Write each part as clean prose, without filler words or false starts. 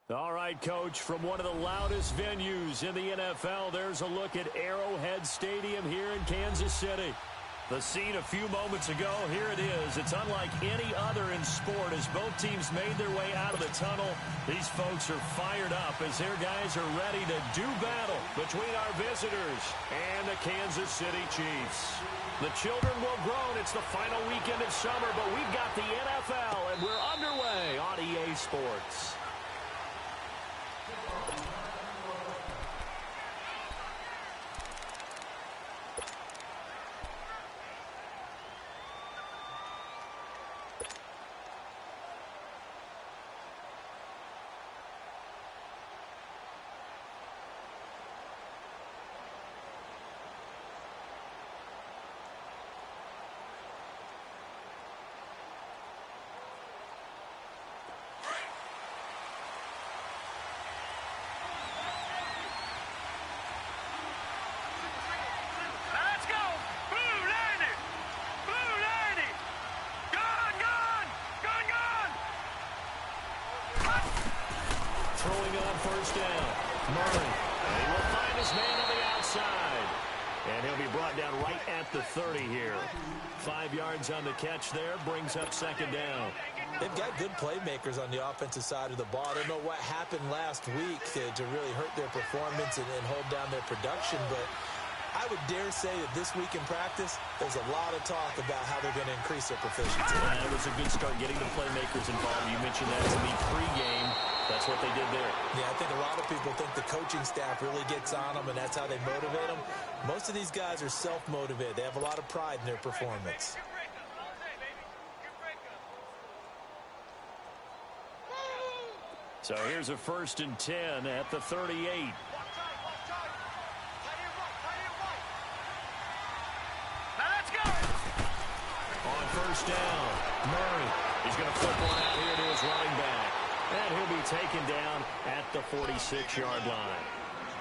All right, Coach, from one of the loudest venues in the NFL, there's a look at Arrowhead Stadium here in Kansas City. The scene a few moments ago, here it is. It's unlike any other in sport as both teams made their way out of the tunnel. These folks are fired up as their guys are ready to do battle between our visitors and the Kansas City Chiefs. The children will groan. It's the final weekend of summer, but we've got the NFL, and we're underway on EA Sports. Throwing on first down. Murray. And he will find his man on the outside. And he'll be brought down right at the 30 here. 5 yards on the catch there. Brings up second down. They've got good playmakers on the offensive side of the ball. I don't know what happened last week to really hurt their performance and hold down their production, but I would dare say that this week in practice, there's a lot of talk about how they're going to increase their proficiency. It was a good start getting the playmakers involved. You mentioned that to me pregame. That's what they did there. Yeah, I think a lot of people think the coaching staff really gets on them, and that's how they motivate them. Most of these guys are self-motivated. They have a lot of pride in their performance. So here's a 1st and 10 at the 38. On first down, Murray. He's going to flip one out here to his running back. And he'll be taken down at the 46-yard line.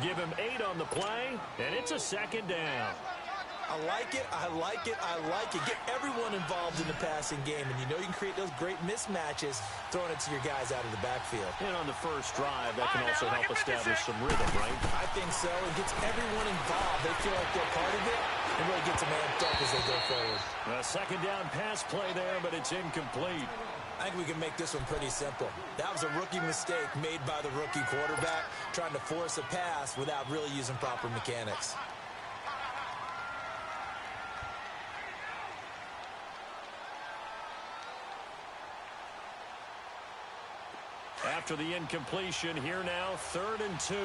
Give him 8 on the play, and it's a second down. I like it, I like it, I like it. Get everyone involved in the passing game, and you know you can create those great mismatches throwing it to your guys out of the backfield. And on the first drive, that can also help establish some rhythm, right? I think so. It gets everyone involved. They feel like they're part of it, and really gets them amped up as they go forward. A second down pass play there, but it's incomplete. I think we can make this one pretty simple. That was a rookie mistake made by the rookie quarterback, trying to force a pass without really using proper mechanics. After the incompletion, here now, 3rd and 2.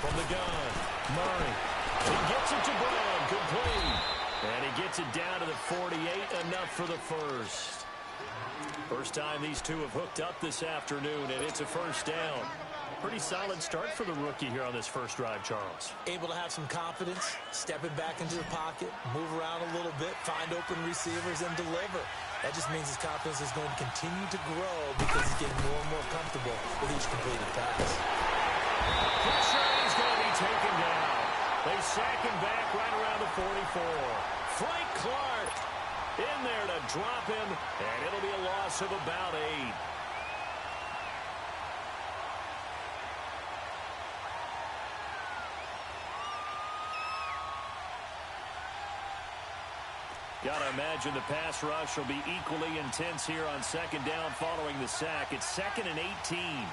From the gun, Murray. He gets it to Brown, complete. And he gets it down to the 48, enough for the first. First time these two have hooked up this afternoon, and it's a first down. Pretty solid start for the rookie here on this first drive, Charles. Able to have some confidence, stepping back into the pocket, move around a little bit, find open receivers, and deliver. That just means his confidence is going to continue to grow because he's getting more and more comfortable with each completed pass. Pressure is going to be taken down. They sack him back right around the 44. Frank Clark in there to drop him, and it'll be a loss of about 8. Gotta imagine the pass rush will be equally intense here on second down following the sack. It's 2nd and 18.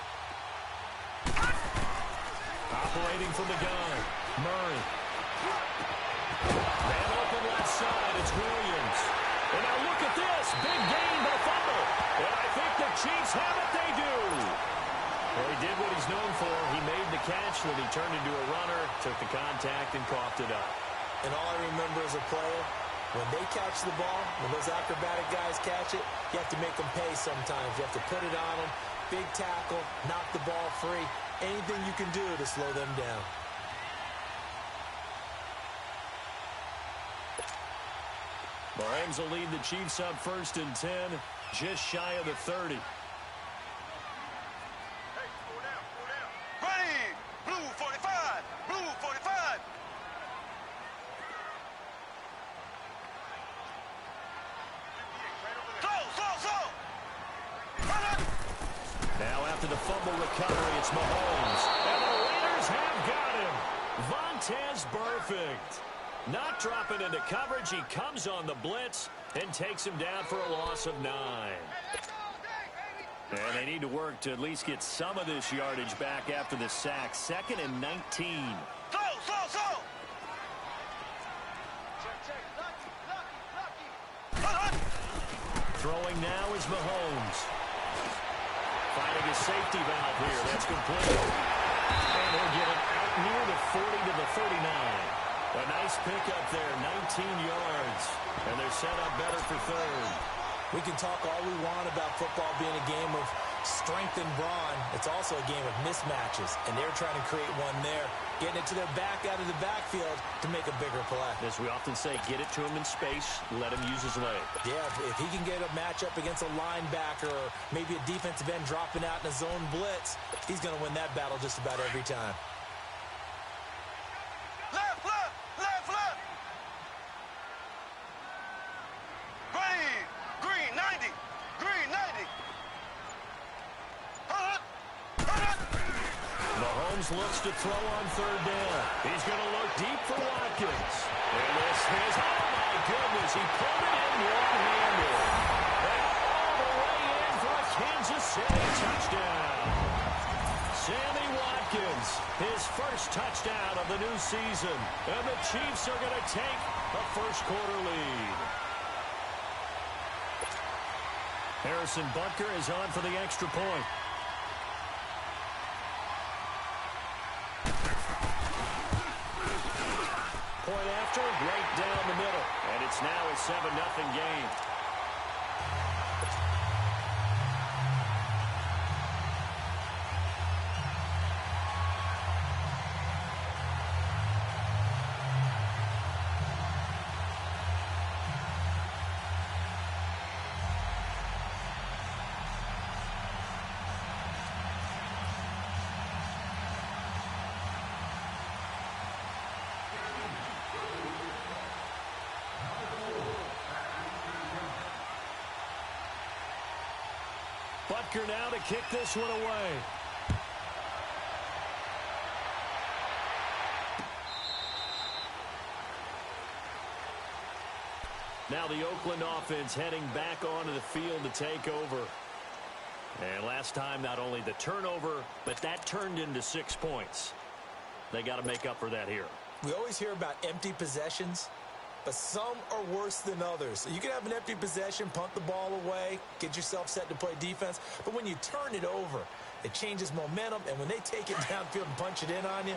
Operating from the gun, Murray. Man open left side, it's Williams. And now look at this, big gain by fumble. And I think the Chiefs have it, they do. Well, he did what he's known for. He made the catch, then he turned into a runner, took the contact, and coughed it up. And all I remember as a player, when they catch the ball, when those acrobatic guys catch it, you have to make them pay sometimes. You have to put it on them, big tackle, knock the ball free. Anything you can do to slow them down. Rams will lead the Chiefs up 1st and 10, just shy of the 30. after the fumble recovery, it's Mahomes. And the Raiders have got him. Vontaze Burfict. Not dropping into coverage. He comes on the blitz and takes him down for a loss of 9. And they need to work to at least get some of this yardage back after the sack. 2nd and 19. Throwing now is Mahomes. Finding a safety valve here. That's complete. And he'll get it out near the 40 to the 39. A nice pickup there, 19 yards. And they're set up better for 3rd. We can talk all we want about football being a game of strength and brawn. It's also a game of mismatches, and they're trying to create one there, getting it to their back out of the backfield to make a bigger play. As we often say, get it to him in space, let him use his leg. Yeah, if he can get a matchup against a linebacker or maybe a defensive end dropping out in a zone blitz, he's going to win that battle just about every time. Left, left, left, left. Green, 90. Green, 90. Mahomes looks to throw on 3rd down. He's going to look deep for Watkins. And this is, oh my goodness, he pulled it in one-handed. And all the way in for a Kansas City touchdown. Sammy Watkins, his first touchdown of the new season. And the Chiefs are going to take a first-quarter lead. Harrison Butker is on for the extra point. Point after, right down the middle. And it's now a 7-0 game. Butker now to kick this one away. Now the Oakland offense heading back onto the field to take over. And last time, not only the turnover, but that turned into 6 points. They got to make up for that here. We always hear about empty possessions, but some are worse than others. You can have an empty possession, punt the ball away, get yourself set to play defense. But when you turn it over, it changes momentum. And when they take it downfield and punch it in on you,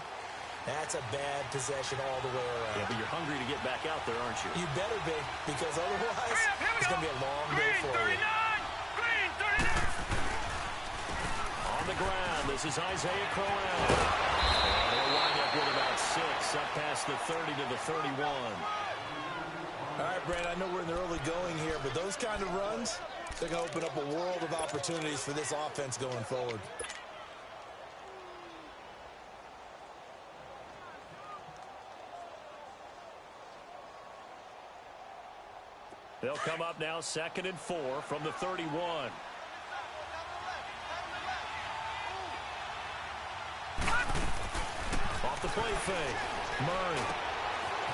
that's a bad possession all the way around. Yeah, but you're hungry to get back out there, aren't you? You better be, because otherwise it's going to be a long day for you. Green, 39. On the ground, this is Isaiah Crowell. And he'll wind up with about 6, up past the 30 to the 31. All right, Brandon, I know we're in the early going here, but those kind of runs, they're going to open up a world of opportunities for this offense going forward. They'll come up now 2nd and 4 from the 31. Off the play fake. Murray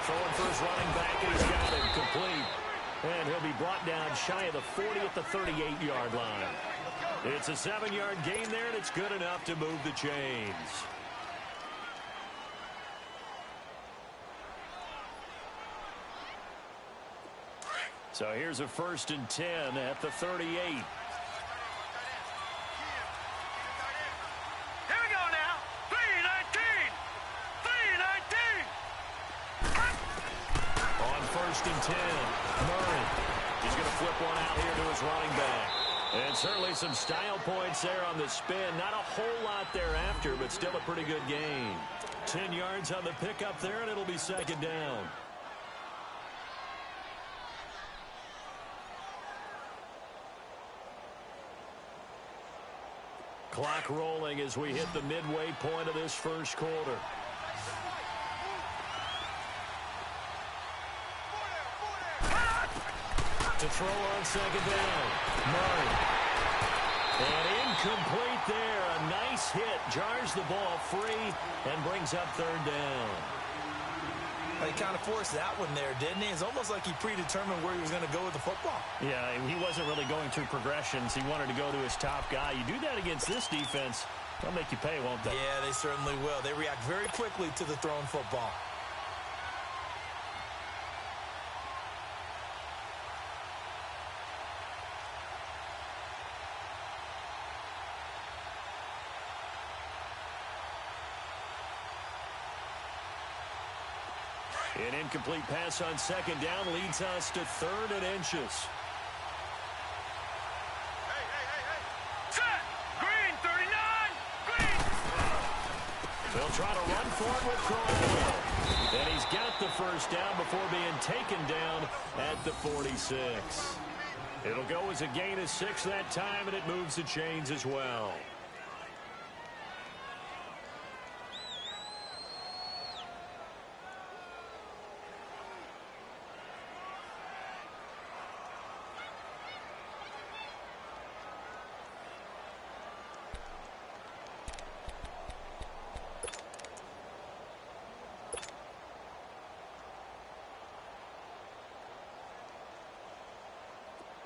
throwing for his running back, and he's got it complete. And he'll be brought down shy of the 40 at the 38-yard line. It's a 7-yard gain there, and it's good enough to move the chains. So here's a 1st and 10 at the 38. Here we go now. 3-19. 3-19. On 1st and 10, Murray. He's going to flip one out here to his running back. And certainly some style points there on the spin. Not a whole lot thereafter, but still a pretty good gain. 10 yards on the pickup there, and it'll be 2nd down. Clock rolling as we hit the midway point of this first quarter. To throw on 2nd down. Murray. And incomplete there. base hit jars the ball free and brings up third down. He kind of forced that one there, didn't he? It's almost like he predetermined where he was going to go with the football. Yeah, he wasn't really going through progressions. He wanted to go to his top guy. You do that against this defense, they'll make you pay, won't they? Yeah, they certainly will. They react very quickly to the thrown football. An incomplete pass on second down leads us to third and inches. Set! Green 39! Green! They'll try to run for it with Crowell. And he's got the first down before being taken down at the 46. It'll go as a gain of 6 that time, and it moves the chains as well.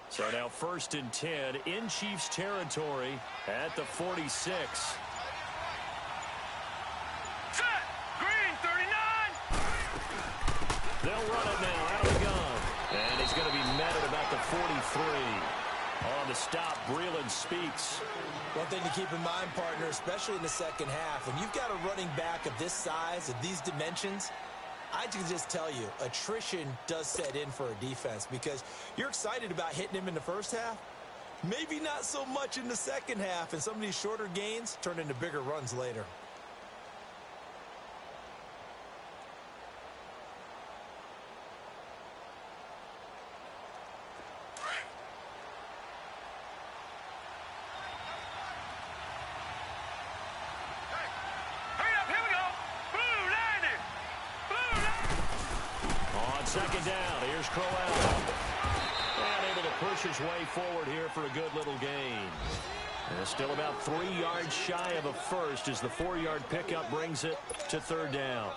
So now 1st and 10 in Chiefs territory at the 46. Set! Green 39! They'll run it now out of the gun. And he's going to be met at about the 43. On the stop, Breeland speaks. One thing to keep in mind, partner, especially in the second half, when you've got a running back of this size, of these dimensions, I can just tell you, attrition does set in for a defense because you're excited about hitting him in the first half. Maybe not so much in the second half, and some of these shorter gains turn into bigger runs later. Second down, here's Crowell. And able to push his way forward here for a good little gain. And still about 3 yards shy of a first as the 4-yard pickup brings it to third down.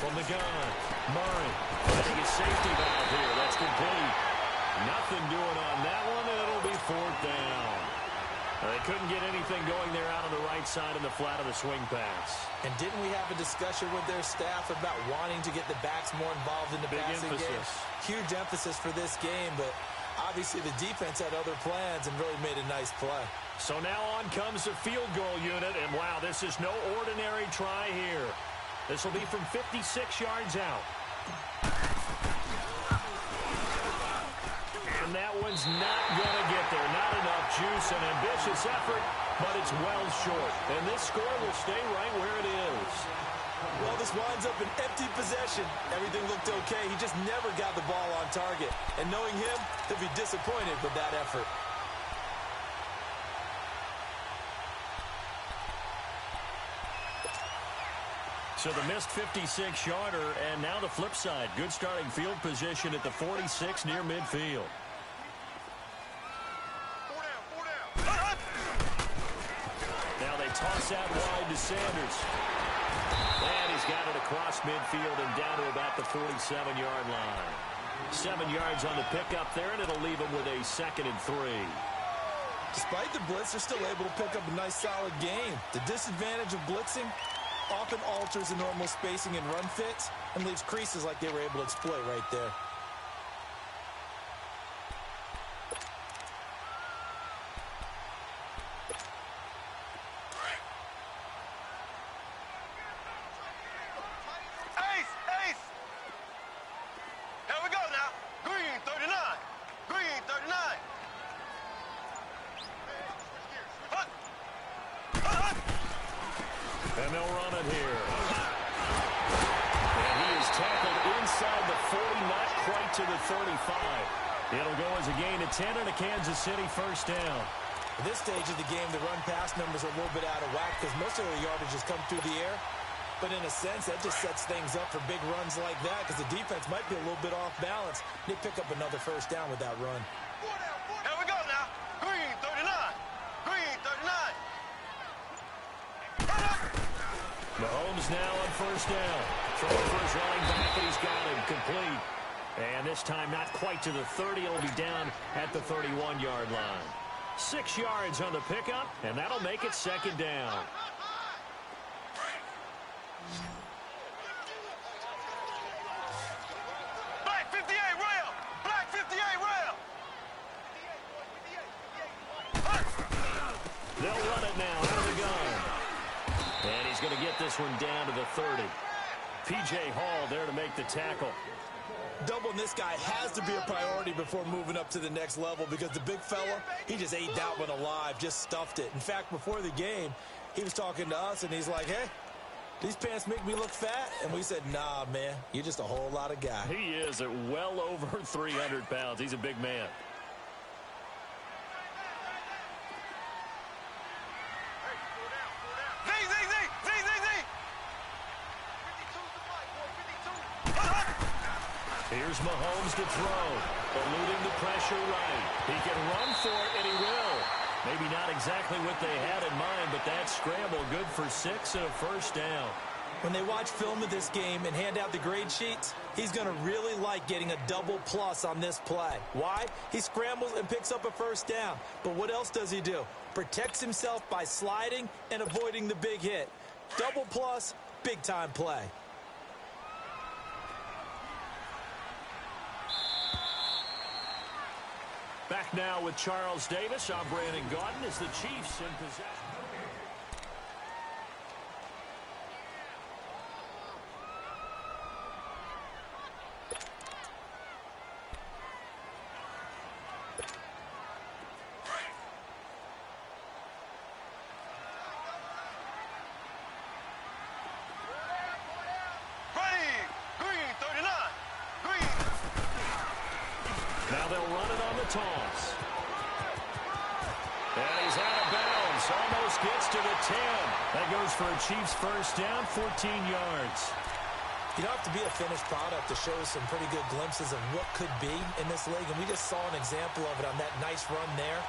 From the gun, Murray finding his safety valve here. That's complete. Nothing doing on that one, and it'll be 4th down. They couldn't get anything going there out on the right side in the flat of the swing pass. And didn't we have a discussion with their staff about wanting to get the backs more involved in the passing game? Huge emphasis for this game, but obviously the defense had other plans and really made a nice play. So now on comes the field goal unit, and wow, this is no ordinary try here. This will be from 56 yards out. And that one's not going to get there. Not enough juice, an ambitious effort, but it's well short. And this score will stay right where it is. Well, this winds up an empty possession. Everything looked okay. He just never got the ball on target. And knowing him, he'll be disappointed with that effort. So the missed 56-yarder, and now the flip side. Good starting field position at the 46 near midfield. Now they toss out wide to Sanders. And he's got it across midfield and down to about the 47-yard line. 7 yards on the pickup there, and it'll leave him with a 2nd and 3. Despite the blitz, they're still able to pick up a nice, solid game. The disadvantage of blitzing often alters the normal spacing and run fits and leaves creases like they were able to exploit right there. Ace! Ace! Here we go now. Green 39. Green 39. And they'll run it here. to the 35. It'll go as a gain of 10 and a Kansas City first down. At this stage of the game, the run-pass numbers are a little bit out of whack because most of the yardage has come through the air. But in a sense, that just sets things up for big runs like that because the defense might be a little bit off balance. They pick up another first down with that run. Here we go now. Green 39. Green 39. Mahomes now on first down. Throwing for his running back, and he's got him complete. And this time not quite to the 30. It'll be down at the 31-yard line. 6 yards on the pickup, and that'll make it second down. Black 58 rail. Black 58 rail. They'll run it now out of the gun. And he's going to get this one down to the 30. P.J. Hall there to make the tackle. Doubling this guy has to be a priority before moving up to the next level because the big fella, he just ate that one alive, just stuffed it. In fact, before the game, he was talking to us, and he's like, hey, these pants make me look fat. And we said, nah, man, you're just a whole lot of guy. He is at well over 300 pounds. He's a big man. Here's Mahomes to throw. Eluding the pressure right. He can run for it, and he will. Maybe not exactly what they had in mind, but that scramble good for 6 and a first down. When they watch film of this game and hand out the grade sheets, he's going to really like getting a double plus on this play. Why? He scrambles and picks up a first down. But what else does he do? Protects himself by sliding and avoiding the big hit. Double plus, big-time play. Back now with Charles Davis. I'm Brandon Gaudin as the Chiefs in possession. Now they'll run it on the toss. And he's out of bounds. Almost gets to the 10. That goes for a Chiefs first down, 14 yards. You don't have to be a finished product to show some pretty good glimpses of what could be in this league. And we just saw an example of it on that nice run there.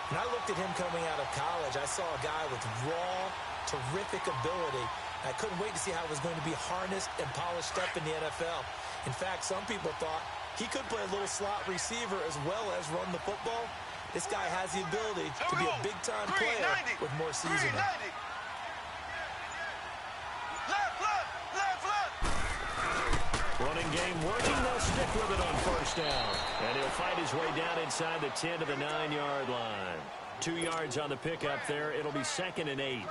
When I looked at him coming out of college, I saw a guy with raw, terrific ability. I couldn't wait to see how it was going to be harnessed and polished up in the NFL. In fact, some people thought he could play a little slot receiver as well as run the football. This guy has the ability to be a big-time player with more seasoning. Running game working. They'll stick with it on first down. And he'll fight his way down inside the 10 to the 9-yard line. 2 yards on the pickup there. It'll be 2nd and 8.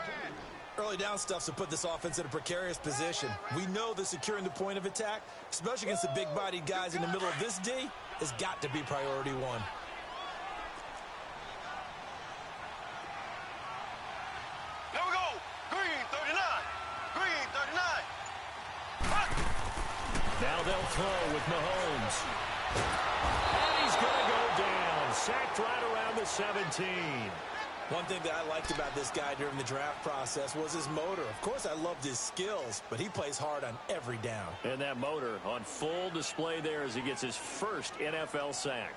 Early down stuffs have put this offense in a precarious position. We know that securing the point of attack, especially against the big-bodied guys in the middle of this D, has got to be priority one. Here we go. Green 39. Green 39. Now they'll throw with Mahomes. And he's going to go down. Sacked right around the 17. One thing that I liked about this guy during the draft process was his motor. Of course, I loved his skills, but he plays hard on every down. And that motor on full display there as he gets his first NFL sack.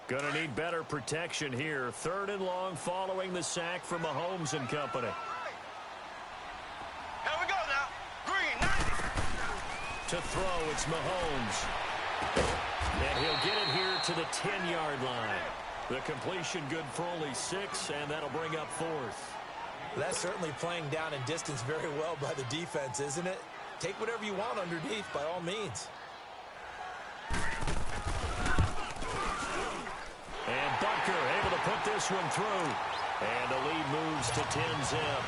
Going to need better protection here. 3rd and long following the sack from Mahomes and company. Here we go now. Green 90. To throw, it's Mahomes. And he'll get it here to the 10-yard line. The completion good for only 6, and that'll bring up 4th. That's certainly playing down in distance very well by the defense, isn't it? Take whatever you want underneath, by all means. And Bunker able to put this one through. And the lead moves to 10-zip.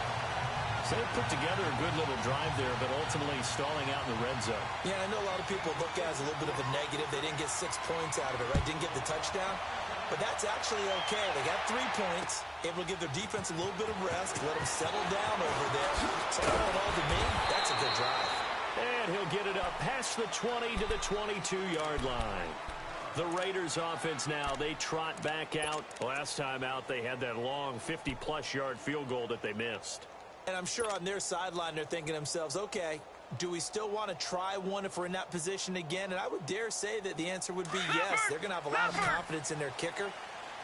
So they put together a good little drive there, but ultimately stalling out in the red zone. Yeah, I know a lot of people look at it as a little bit of a negative. They didn't get 6 points out of it, right? Didn't get the touchdown. But that's actually okay. They got 3 points, able to give their defense a little bit of rest, let them settle down over there. So all in all, to me, that's a good drive. And he'll get it up past the 20 to the 22-yard line. The Raiders offense now, they trot back out. Last time out, they had that long 50-plus yard field goal that they missed. And I'm sure on their sideline, they're thinking to themselves, okay, do we still want to try one if we're in that position again? And I would dare say that the answer would be yes. They're going to have a lot of confidence in their kicker.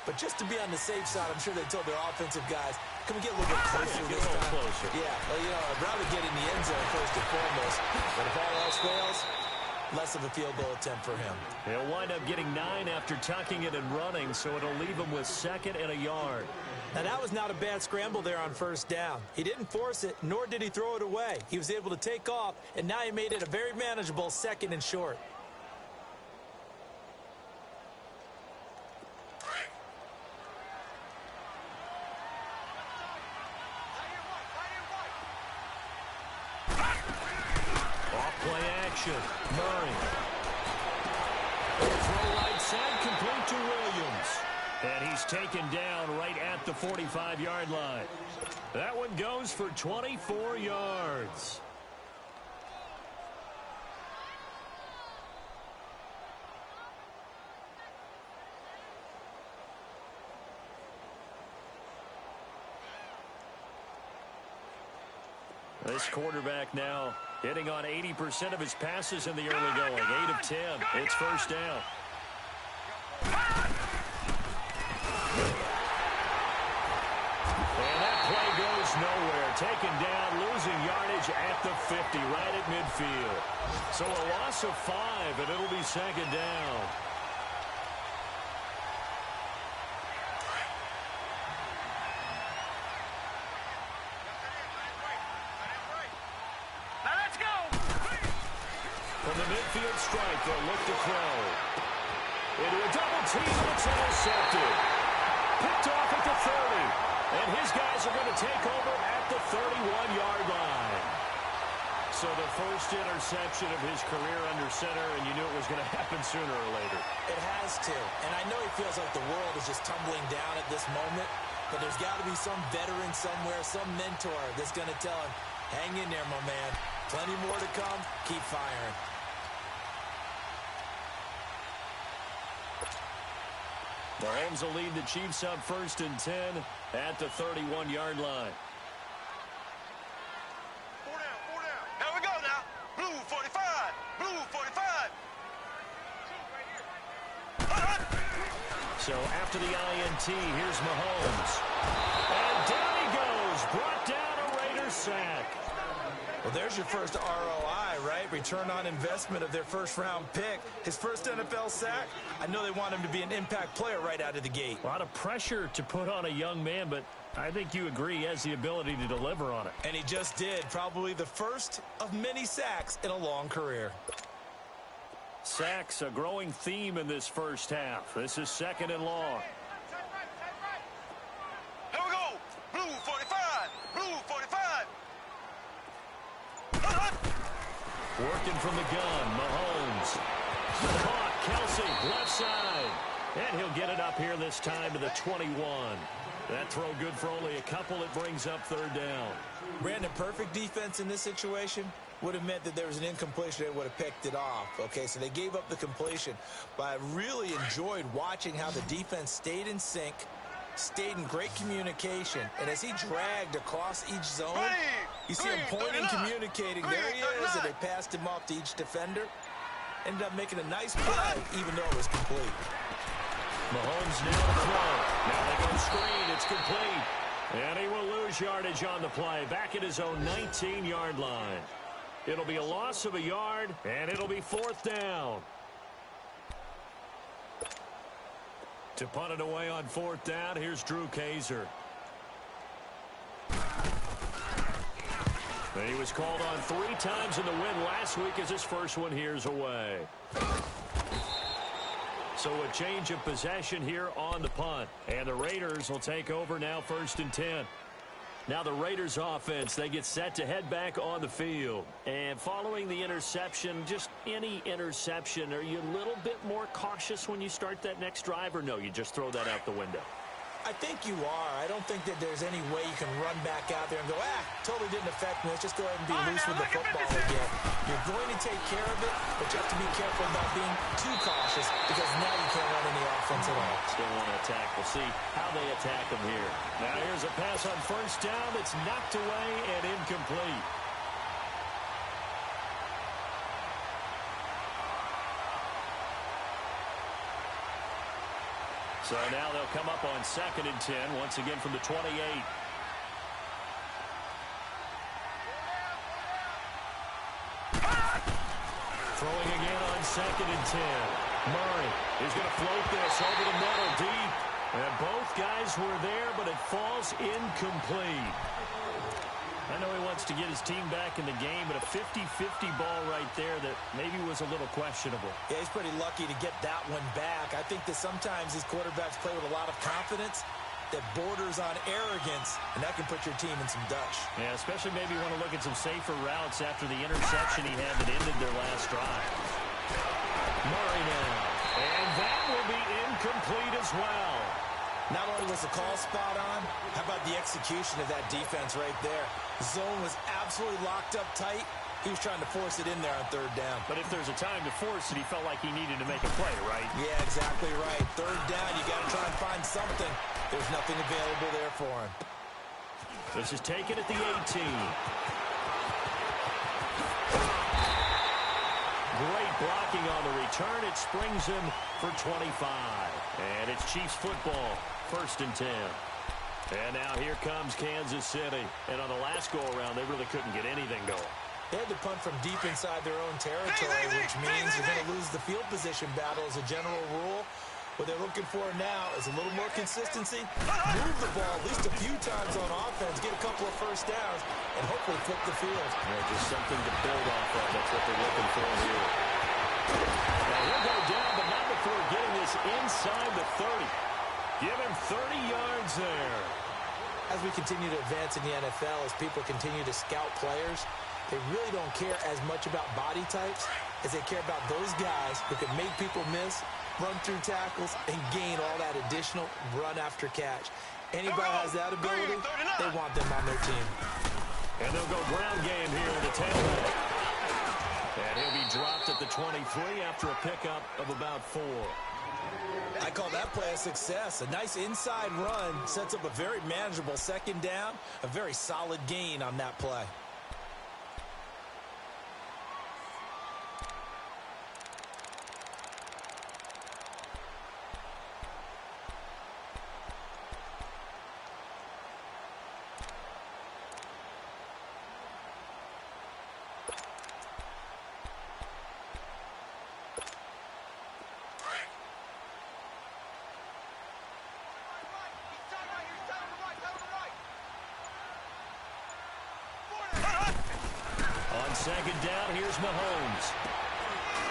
But just to be on the safe side, I'm sure they told their offensive guys, can we get a little bit closer this time? Closer. Yeah, well, you know, I'd rather get in the end zone first and foremost. But if all else fails, less of a field goal attempt for him. He'll wind up getting 9 after tucking it and running, so it'll leave him with 2nd and a yard. Now, that was not a bad scramble there on first down. He didn't force it, nor did he throw it away. He was able to take off, and now he made it a very manageable 2nd and short. Off-play action. Murray. Throw right side, complete to Williams. And he's taken down right at the 45-yard line. That one goes for 24 yards. This quarterback now hitting on 80% of his passes in the early going. 8 of 10. It's first down. And that play goes nowhere. Taken down, losing yardage at the 50, right at midfield. So a loss of 5, and it'll be 2nd down. From the midfield strike, they'll look to throw. Into a double team, it's intercepted. Picked off at the 30. And his guys are going to take over at the 31-yard line. So the first interception of his career under center, and you knew it was going to happen sooner or later. It has to. And I know he feels like the world is just tumbling down at this moment, but there's got to be some veteran somewhere, some mentor that's going to tell him, hang in there, my man. Plenty more to come. Keep firing. Mahomes will lead the Chiefs up 1st and 10 at the 31-yard line. 4 down, 4 down. Here we go now. Blue 45. Blue 45. So after the INT, here's Mahomes. And down he goes. Brought down a Raiders sack. Well, there's your first ROI, right? Return on investment of their first-round pick. His first NFL sack. I know they want him to be an impact player right out of the gate. A lot of pressure to put on a young man, but I think you agree he has the ability to deliver on it. And he just did. Probably the first of many sacks in a long career. Sacks, a growing theme in this first half. This is 2nd and long. Here we go. Blue 45. Blue 45. Working from the gun, Mahomes. Caught, Kelsey, left side. And he'll get it up here this time to the 21. That throw good for only a couple. It brings up 3rd down. Brandon, perfect defense in this situation would have meant that there was an incompletion. They would have picked it off. Okay, so they gave up the completion. But I really enjoyed watching how the defense stayed in sync, stayed in great communication. And as he dragged across each zone, you see him pointing, communicating. There he is, and they passed him off to each defender. Ended up making a nice play, even though it was complete. Mahomes now to throw. Now they go screen. It's complete. And he will lose yardage on the play. Back at his own 19-yard line. It'll be a loss of a yard, and it'll be 4th down. To punt it away on 4th down, here's Drew Kaiser. And he was called on 3 times in the win last week as his first one here's away. So a change of possession here on the punt. And the Raiders will take over now 1st and 10. Now the Raiders offense, they get set to head back on the field. And following the interception, just any interception, are you a little bit more cautious when you start that next drive, or no, you just throw that out the window? I think you are. I don't think that there's any way you can run back out there and go, totally didn't affect me. Let's just go ahead and be loose with the football again. You're going to take care of it, but you have to be careful about being too cautious because now you can't run any offense at all. Still want to attack. We'll see how they attack them here. Now here's a pass on first down that's knocked away and incomplete. So now they'll come up on 2nd and 10, once again from the 28. Throwing again on 2nd and 10. Murray is going to float this over the middle deep. And both guys were there, but it falls incomplete. I know he wants to get his team back in the game, but a 50-50 ball right there that maybe was a little questionable. Yeah, he's pretty lucky to get that one back. I think that sometimes these quarterbacks play with a lot of confidence that borders on arrogance, and that can put your team in some dutch. Yeah, especially maybe you want to look at some safer routes after the interception he had that ended their last drive. Murray now, and that will be incomplete as well. Not only was the call spot on, how about the execution of that defense right there? The zone was absolutely locked up tight. He was trying to force it in there on 3rd down. But if there's a time to force it, he felt like he needed to make a play, right? Yeah, exactly right. 3rd down, you got to try and find something. There's nothing available there for him. This is taken at the 18. Great blocking on the return. It springs him for 25. And it's Chiefs football, 1st and 10. And now here comes Kansas City. And on the last go-around, they really couldn't get anything going. They had to punt from deep inside their own territory, which means you're going to lose the field position battle as a general rule. What they're looking for now is a little more consistency, move the ball at least a few times on offense, get a couple of first downs, and hopefully flip the field. Yeah, just something to build off of. That's what they're looking for here. Now he'll go down, but not before getting this inside the 30. Give him 30 yards there. As we continue to advance in the NFL, as people continue to scout players, they really don't care as much about body types as they care about those guys who can make people miss, run through tackles, and gain all that additional run after catch. Anybody has that ability, they want them on their team. And they'll go ground game here with a tailback. And he'll be dropped at the 23 after a pickup of about 4. I call that play a success. A nice inside run sets up a very manageable 2nd down, a very solid gain on that play. On 2nd down, here's Mahomes.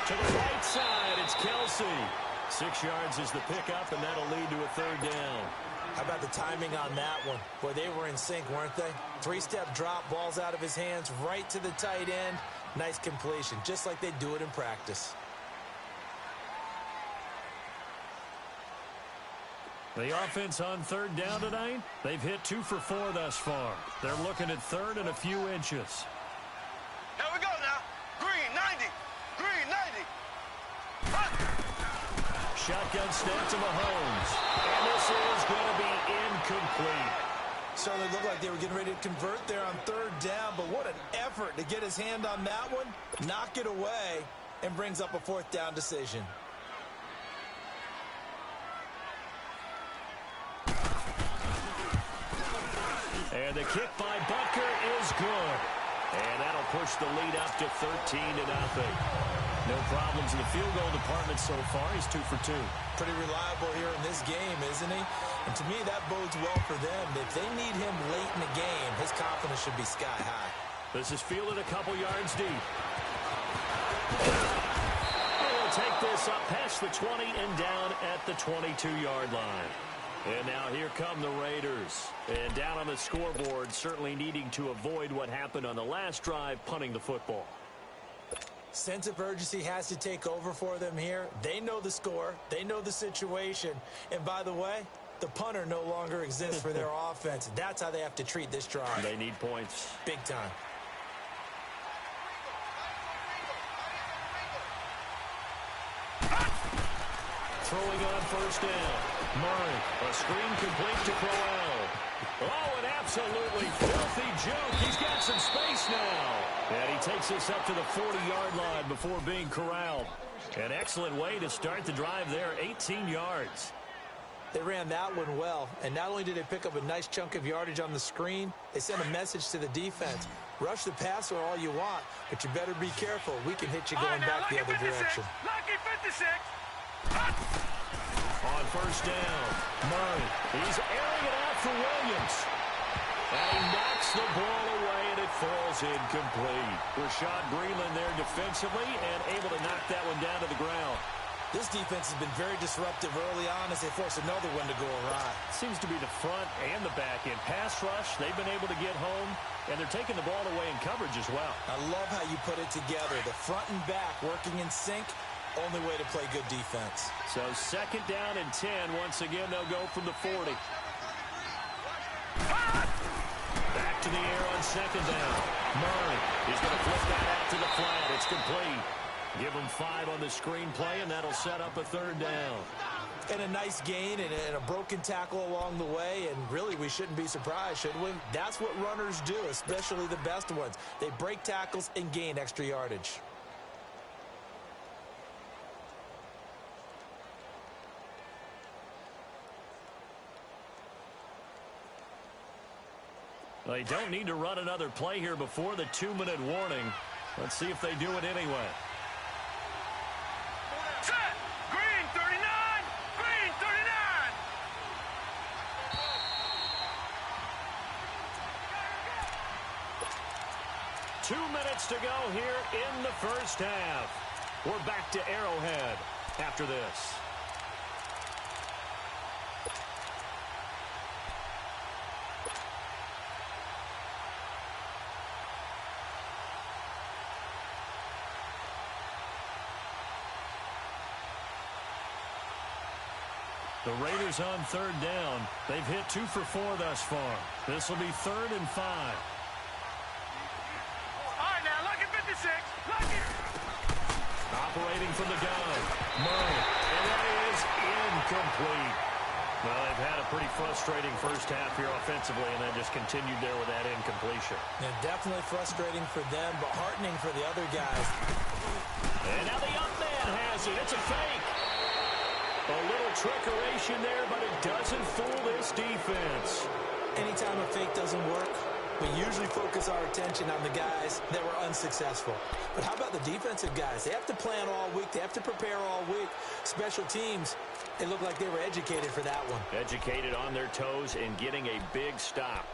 To the right side, it's Kelsey. 6 yards is the pickup, and that'll lead to a 3rd down. How about the timing on that one? Boy, they were in sync, weren't they? 3-step drop, balls out of his hands, right to the tight end. Nice completion, just like they do it in practice. The offense on 3rd down tonight, they've hit 2 for 4 thus far. They're looking at 3rd and a few inches. Here we go now. Green, 90. Green, 90. Shotgun snap to Mahomes. And this is going to be incomplete. Certainly looked like they were getting ready to convert there on 3rd down, but what an effort to get his hand on that one, knock it away, and brings up a 4th down decision. And the kick by Butker is good. And that'll push the lead up to 13-0. No problems in the field goal department so far. He's 2 for 2. Pretty reliable here in this game, isn't he? And to me, that bodes well for them. If they need him late in the game, his confidence should be sky high. This is fielded a couple yards deep. And he'll take this up past the 20 and down at the 22-yard line. And now here come the Raiders. And down on the scoreboard, certainly needing to avoid what happened on the last drive, punting the football. Sense of urgency has to take over for them here. They know the score. They know the situation. And by the way, the punter no longer exists for their offense. That's how they have to treat this drive. They need points. Big time. Throwing on first down. Murray, a screen complete to Crowell. Oh, an absolutely filthy joke. He's got some space now. And he takes us up to the 40-yard line before being corralled. An excellent way to start the drive there, 18 yards. They ran that one well, and not only did they pick up a nice chunk of yardage on the screen, they sent a message to the defense. Rush the passer all you want, but you better be careful. We can hit you going back the other direction. Lucky 56. On first down, Murray. He's airing it out for Williams. And he knocks the ball away, and it falls incomplete. Rashad Breeland there defensively and able to knock that one down to the ground. This defense has been very disruptive early on as they force another one to go awry. Seems to be the front and the back end. Pass rush, they've been able to get home, and they're taking the ball away in coverage as well. I love how you put it together. The front and back working in sync. Only way to play good defense. So second down and 10. Once again, they'll go from the 40. Back to the air on second down. Murray, he's going to flip that out to the flat. It's complete. Give him 5 on the screen play, and that'll set up a third down. And a nice gain and a broken tackle along the way, and really we shouldn't be surprised, should we? That's what runners do, especially the best ones. They break tackles and gain extra yardage. They don't need to run another play here before the 2-minute warning. Let's see if they do it anyway. Set. Green 39. Green 39. 2 minutes to go here in the first half. We're back to Arrowhead after this. The Raiders on third down. They've hit 2 for 4 thus far. This will be 3rd and 5. All right, now, lucky 56. Lucky. Operating from the gun. Murray. And that is incomplete. Well, they've had a pretty frustrating first half here offensively, and then just continued there with that incompletion. Yeah, definitely frustrating for them, but heartening for the other guys. And now the up man has it. It's a fake. A little trickeration there, but it doesn't fool this defense. Anytime a fake doesn't work, we usually focus our attention on the guys that were unsuccessful. But how about the defensive guys? They have to plan all week. They have to prepare all week. Special teams, they look like they were educated for that one. Educated on their toes and getting a big stop.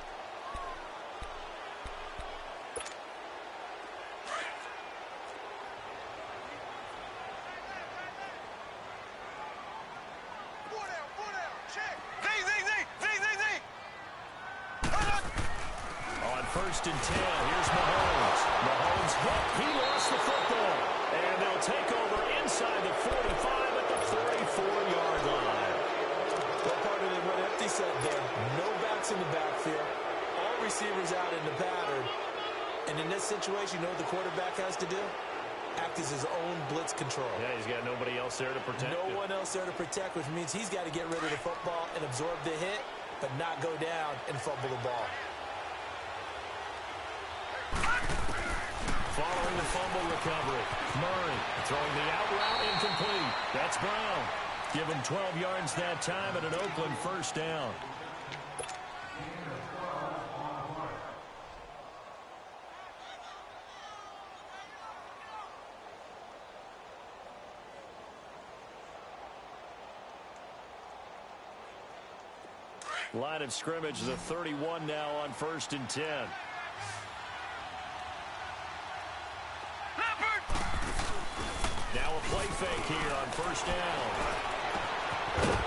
First and 10. Here's Mahomes. Mahomes hit. He lost the football. And they'll take over inside the 45 at the 44-yard line. Well, part of what Empty said there, no backs in the backfield, all receivers out in the pattern. And in this situation, you know what the quarterback has to do? Act as his own blitz control. Yeah, he's got nobody else there to protect him. No one else there to protect, which means he's got to get rid of the football and absorb the hit, but not go down and fumble the ball. Following the fumble recovery, Murray throwing the out route incomplete. That's Brown. Give him 12 yards that time at an Oakland first down. Line of scrimmage, the 31 now on first and 10. Now a play fake here on first down.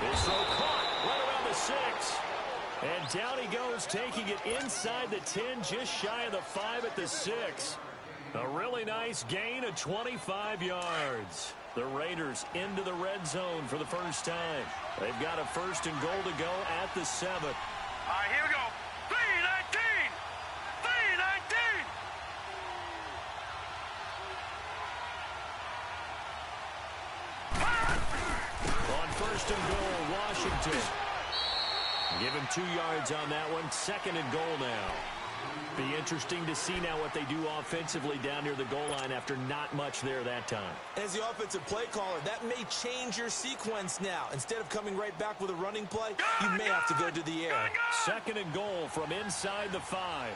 This throw caught right around the 6. And down he goes, taking it inside the 10, just shy of the 5 at the 6. A really nice gain of 25 yards. The Raiders into the red zone for the first time. They've got a first and goal to go at the 7. All right, here we go. 3-19. 3-19. On first and goal, Washington. Give him 2 yards on that one. Second and goal now. Be interesting to see now what they do offensively down near the goal line after not much there that time. As the offensive play caller, that may change your sequence now. Instead of coming right back with a running play, you may have to go to the air. Second and goal from inside the 5.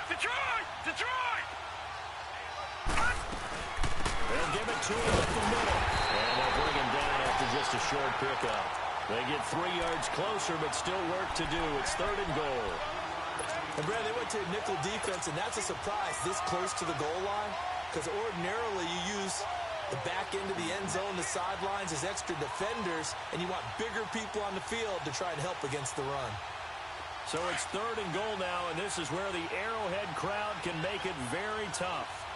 Detroit! Detroit! They'll give it to him at the middle. And they'll bring him down after just a short pickup. They get 3 yards closer, but still work to do. It's third and goal. And, Brad, they went to a nickel defense, and that's a surprise this close to the goal line, because ordinarily you use the back end of the end zone, the sidelines as extra defenders, and you want bigger people on the field to try and help against the run. So it's third and goal now, and this is where the Arrowhead crowd can make it very tough.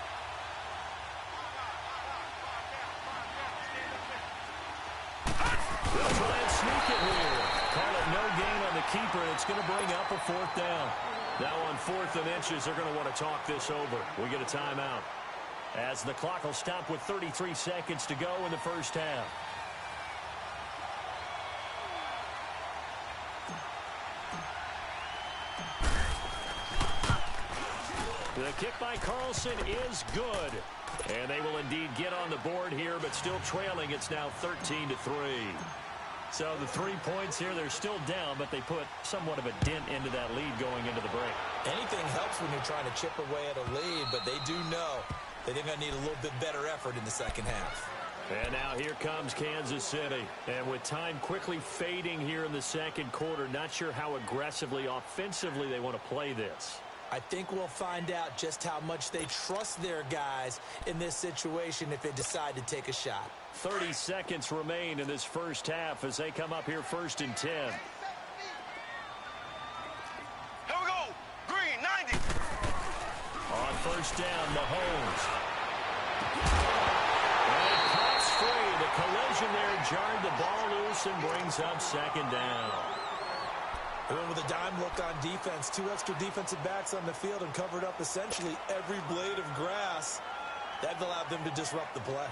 They'll try and sneak it here. Call it no gain on the keeper, and it's going to bring up a fourth down. Now on 4th and inches, they're going to want to talk this over. We get a timeout, as the clock will stop with 33 seconds to go in the first half. The kick by Carlson is good. And they will indeed get on the board here, but still trailing. It's now 13-3. So the 3 points here, they're still down, but they put somewhat of a dent into that lead going into the break. Anything helps when you're trying to chip away at a lead, but they do know that they're going to need a little bit better effort in the second half. And now here comes Kansas City. And with time quickly fading here in the second quarter, not sure how aggressively, offensively they want to play this. I think we'll find out just how much they trust their guys in this situation if they decide to take a shot. 30 seconds remain in this first half as they come up here first and 10. Here we go. Green, 90. On first down, Mahomes. And pass free. The collision there jarred the ball loose and brings up second down. They went with a dime look on defense. 2 extra defensive backs on the field and covered up essentially every blade of grass. That allowed them to disrupt the play.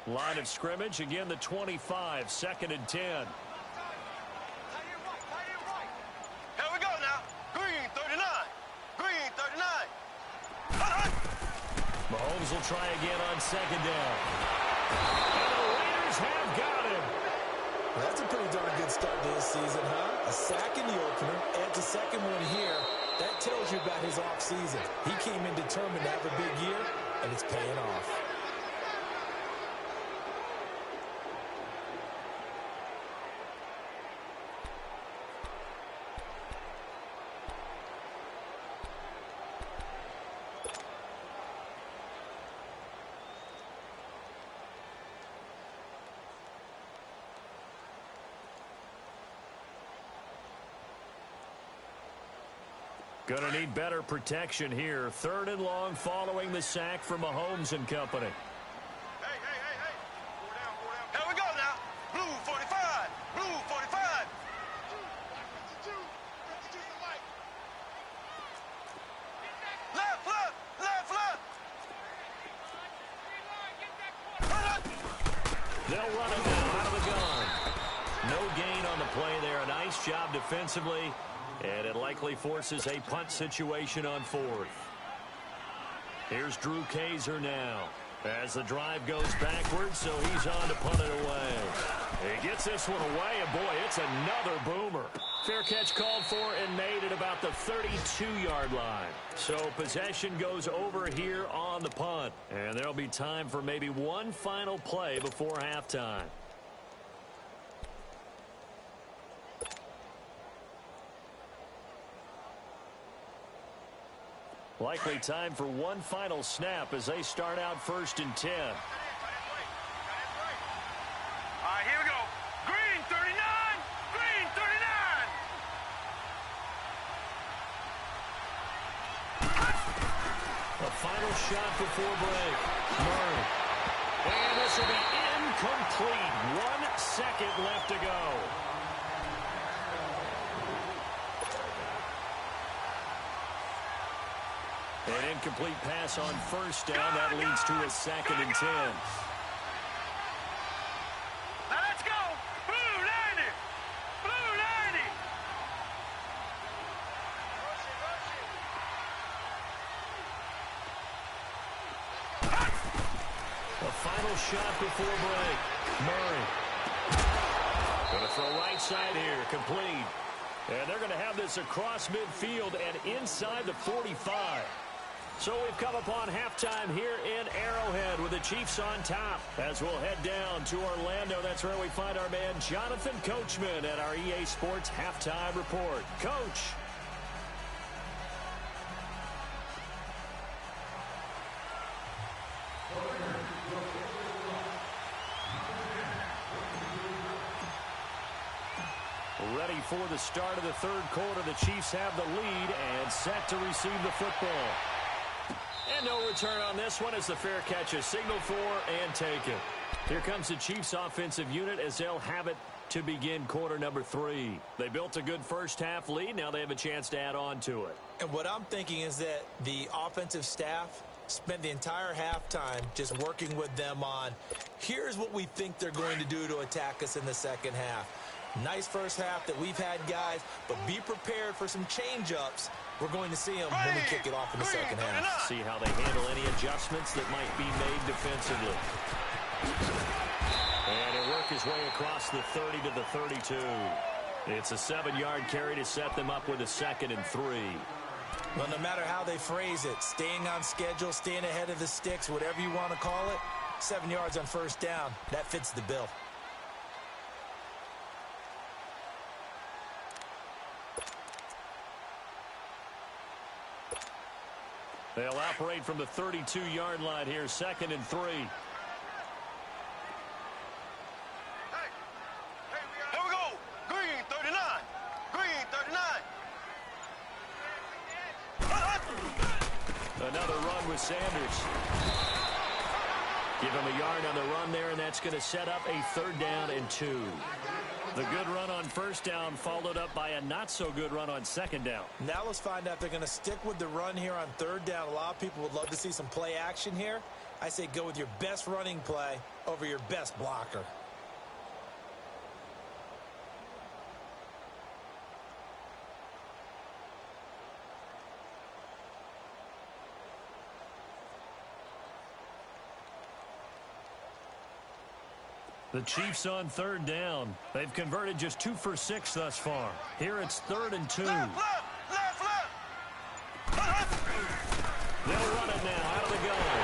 Line of scrimmage, again the 25, second and 10. Here we go now. Green, 39. Green, 39. Mahomes will try again on second down. And the Raiders have got him. Well, that's a pretty darn good start to this season, huh? A sack in the opener, adds a second one here. That tells you about his offseason. He came in determined to have a big year, and it's paying off. Gonna need better protection here. Third and long following the sack from Mahomes and company. Hey. Here we go now. Blue 45. Blue 45. Left. They'll run it now out of the gun. No gain on the play there. A nice job defensively. And it likely forces a punt situation on 4th. Here's Drew Kaiser now as the drive goes backwards, so he's on to punt it away. He gets this one away, and boy, it's another boomer. Fair catch called for and made at about the 32-yard line. So possession goes over here on the punt, and there'll be time for maybe one final play before halftime. Likely time for one final snap as they start out 1st and 10. All right, here we go. Green 39. Green 39. The final shot before break. Murray. And this will be incomplete. 1 second left to go. An incomplete pass on 1st down. That leads to a 2nd and 10. Now let's go. Blue 90. Blue 90. The final shot before break. Murray. Going to throw right side here. Complete. And they're going to have this across midfield and inside the 45. So we've come upon halftime here in Arrowhead with the Chiefs on top. As we'll head down to Orlando, that's where we find our man Jonathan Coachman at our EA Sports Halftime Report. Coach. Ready for the start of the 3rd quarter. The Chiefs have the lead and set to receive the football. And no return on this one as the fair catch is signaled for and taken. Here comes the Chiefs offensive unit as they'll have it to begin quarter number 3. They built a good first half lead. Now they have a chance to add on to it. And what I'm thinking is that the offensive staff spent the entire halftime just working with them on, here's what we think they're going to do to attack us in the second half. Nice first half that we've had, guys, but be prepared for some change-ups. We're going to see them when we kick it off in the second half. See how they handle any adjustments that might be made defensively. And he'll work his way across the 30 to the 32. It's a 7-yard carry to set them up with a 2nd and 3. Well, no matter how they phrase it, staying on schedule, staying ahead of the sticks, whatever you want to call it, 7 yards on 1st down, that fits the bill. They'll operate from the 32-yard line here, 2nd and 3. Here we go. Green 39. Green 39. Another run with Sanders. Give him a yard on the run there, and that's going to set up a 3rd down and 2. The good run on 1st down followed up by a not-so-good run on 2nd down. Now let's find out if they're going to stick with the run here on 3rd down. A lot of people would love to see some play action here. I say go with your best running play over your best blocker. The Chiefs on 3rd down. They've converted just 2 for 6 thus far. Here it's 3rd and 2. Left. They'll run it now out of the gun.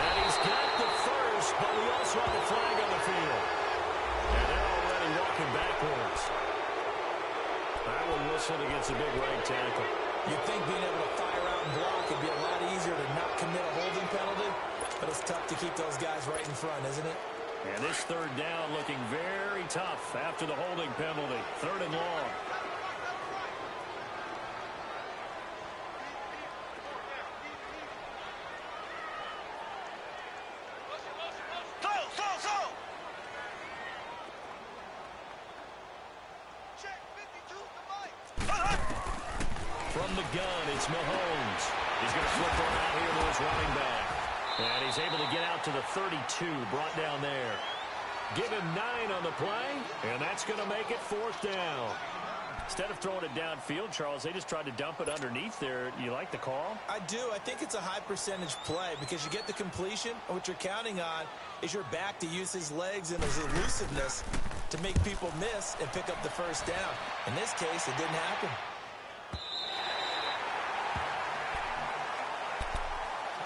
And he's got the first, but we also have a flag on the field. And they're already walking backwards. That one whistled against a big right tackle. You'd think being able to fire out and block would be a lot easier to not commit a holding penalty, but it's tough to keep those guys right in front, isn't it? And this 3rd down looking very tough after the holding penalty. 3rd and long. Slow. Check 52 to Mike. From the gun, it's Mahomes. He's going to flip one out here to his running back. And he's able to get out to the 32, brought down there. Give him 9 on the play, and that's going to make it 4th down. Instead of throwing it downfield, Charles, they just tried to dump it underneath there. You like the call? I do. I think it's a high percentage play because you get the completion, and what you're counting on is your back to use his legs and his elusiveness to make people miss and pick up the 1st down. In this case, it didn't happen.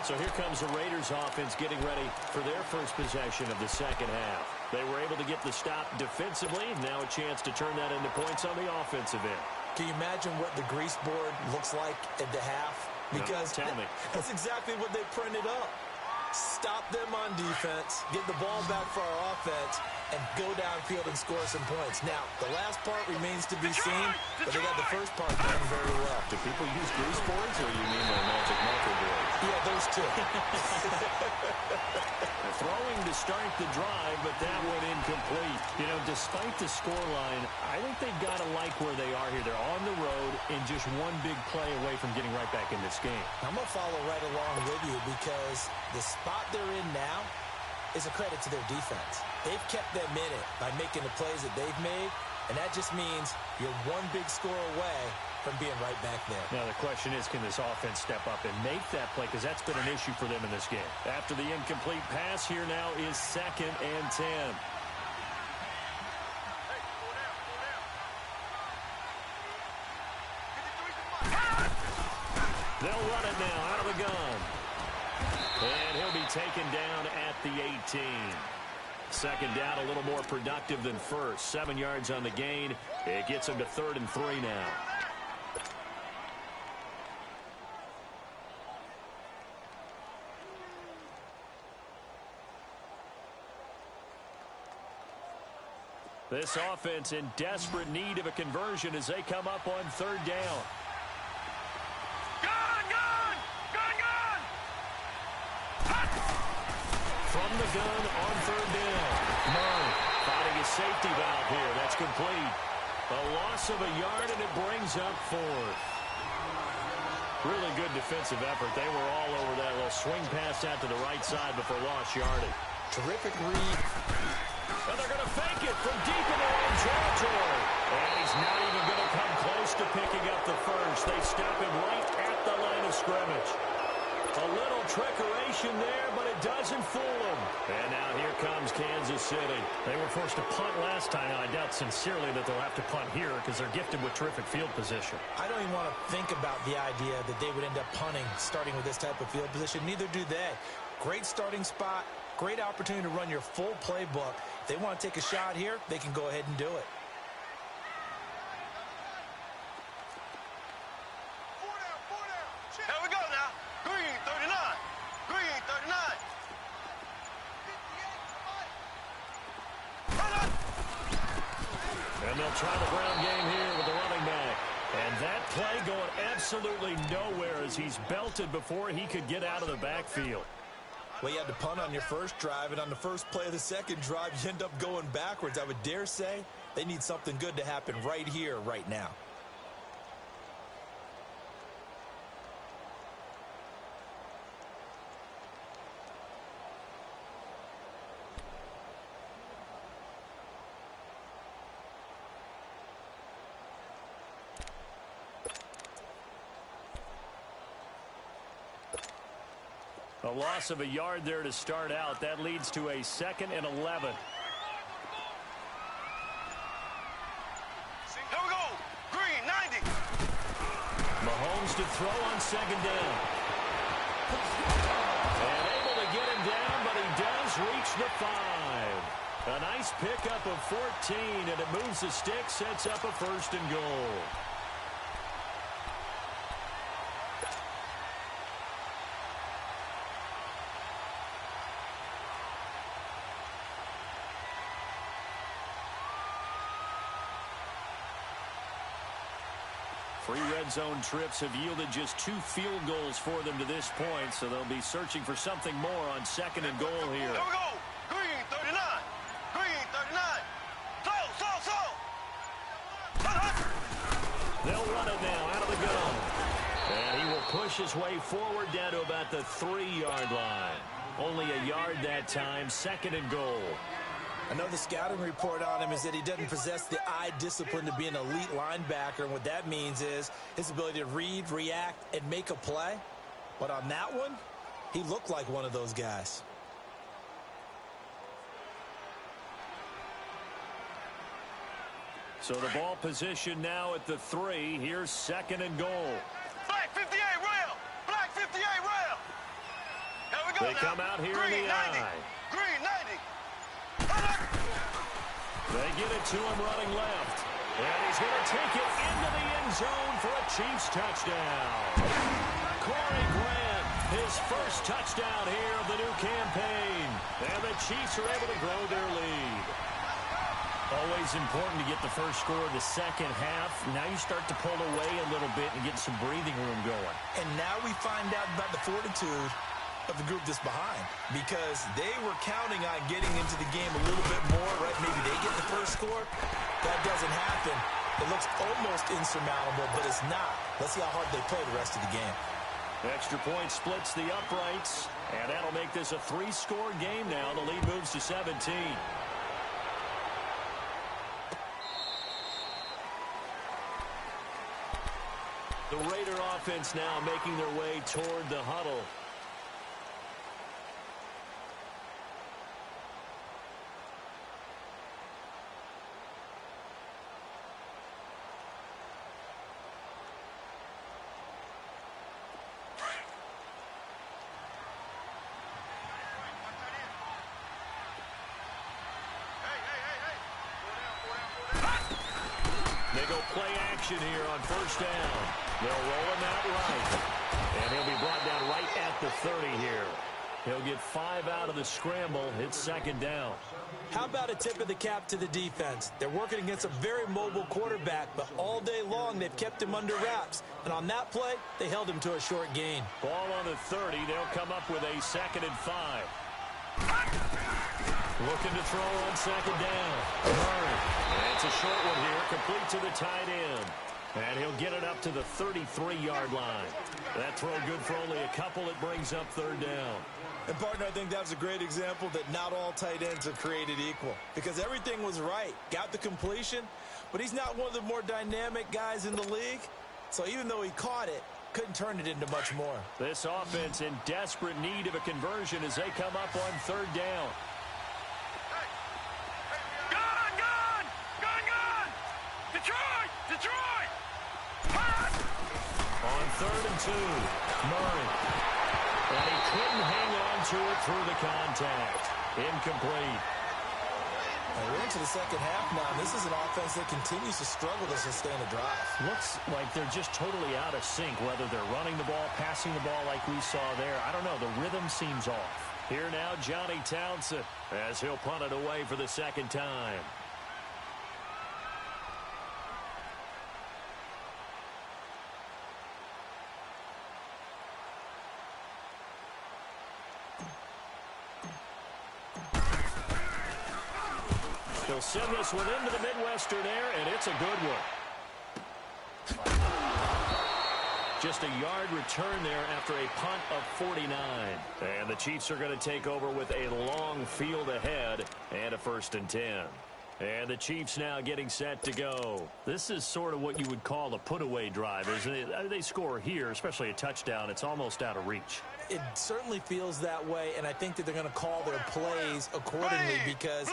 So here comes the Raiders offense getting ready for their first possession of the second half. They were able to get the stop defensively. Now a chance to turn that into points on the offensive end. Can you imagine what the grease board looks like at the half? Because tell me. That's exactly what they printed up. Stop them on defense, get the ball back for our offense, and go downfield and score some points. Now, the last part remains to be seen, but they got the first part done very well. Do people use grease boards, or you mean their magic marker boards? Yeah, those two. Throwing to start the drive, but that one incomplete. You know, despite the scoreline, I think they've got to like where they are here. They're on the road and just one big play away from getting right back in this game. I'm going to follow right along with you because the spot they're in now is a credit to their defense. They've kept them in it by making the plays that they've made, and that just means you're one big score away from being right back there. Now, the question is, can this offense step up and make that play? Because that's been an issue for them in this game. After the incomplete pass, here now is 2nd and 10. They'll run it now out of the gun. And he'll be taken down at the 18. 2nd down, a little more productive than first. 7 yards on the gain. It gets him to 3rd and 3 now. This offense in desperate need of a conversion as they come up on 3rd down. From the gun on 3rd down. Murray finding a safety valve here. That's complete. A loss of a yard, and it brings up 4th. Really good defensive effort. They were all over that little swing pass out to the right side before lost yardage. Terrific read. And they're going to fake it from deep in their own territory. And he's not even going to come close to picking up the first. They stop him right at the line of scrimmage. A little trickeration there, but it doesn't fool them. And now here comes Kansas City. They were forced to punt last time. I doubt sincerely that they'll have to punt here because they're gifted with terrific field position. I don't even want to think about the idea that they would end up punting starting with this type of field position. Neither do they. Great starting spot. Great opportunity to run your full playbook. If they want to take a shot here, they can go ahead and do it. Here we go now. Green 39. Green 39. And they'll try the ground game here with the running back. And that play going absolutely nowhere as he's belted before he could get out of the backfield. Well, you had to punt on your first drive, and on the first play of the second drive, you end up going backwards. I would dare say they need something good to happen right here, right now. A loss of a yard there to start out. That leads to a 2nd and 11. Here we go. Green 90. Mahomes to throw on 2nd down. And able to get him down, but he does reach the 5. A nice pickup of 14, and it moves the stick, sets up a 1st and goal. Three red zone trips have yielded just 2 field goals for them to this point, so they'll be searching for something more on 2nd and goal here. Here we go. Green 39. Green 39. Slow. They'll run it now out of the gun. And he will push his way forward down to about the 3-yard line. Only a yard that time, 2nd and goal. I know the scouting report on him is that he doesn't possess the eye discipline to be an elite linebacker, and what that means is his ability to read, react, and make a play. But on that one, he looked like one of those guys. So the ball position now at the 3. Here's 2nd and goal. Black 58 rail. Black 58 rail. Here we go. They come out here Green in the 90. eye. Green 90. They get it to him running left. And he's going to take it into the end end zone for a Chiefs touchdown. Corey Grant, his first touchdown here of the new campaign. And the Chiefs are able to grow their lead. Always important to get the first score of the second half. Now you start to pull away a little bit and get some breathing room going. And now we find out about the fortitude of the group that's behind, because they were counting on getting into the game a little bit more, right? Maybe they get the first score. That doesn't happen. It looks almost insurmountable, but it's not. Let's see how hard they play the rest of the game. Extra point splits the uprights, and that'll make this a 3-score game now. The lead moves to 17. The Raider offense now making their way toward the huddle. They go play action here on first down. They'll roll him out right. And he'll be brought down right at the 30 here. He'll get 5 out of the scramble. It's second down. How about a tip of the cap to the defense? They're working against a very mobile quarterback, but all day long they've kept him under wraps. And on that play, they held him to a short gain. Ball on the 30. They'll come up with a 2nd and 5. Looking to throw on second down. Murray. And it's a short one here, complete to the tight end. And he'll get it up to the 33-yard line. That throw good for only a couple. It brings up third down. And, partner, I think that was a great example that not all tight ends are created equal, because everything was right. Got the completion, but he's not one of the more dynamic guys in the league. So even though he caught it, couldn't turn it into much more. This offense in desperate need of a conversion as they come up on third down. Detroit! On 3rd and 2, Murray. And he couldn't hang on to it through the contact. Incomplete. And we're into the second half now. This is an offense that continues to struggle to sustain a drive. Looks like they're just totally out of sync, whether they're running the ball, passing the ball like we saw there. I don't know. The rhythm seems off. Here now, Johnny Townsend, as he'll punt it away for the second time. They'll send this one into the Midwestern air, and it's a good one. Just a yard return there after a punt of 49. And the Chiefs are going to take over with a long field ahead and a 1st and 10. And the Chiefs now getting set to go. This is sort of what you would call a put-away drive, isn't it? They score here, especially a touchdown. It's almost out of reach. It certainly feels that way, and I think that they're going to call their plays accordingly, because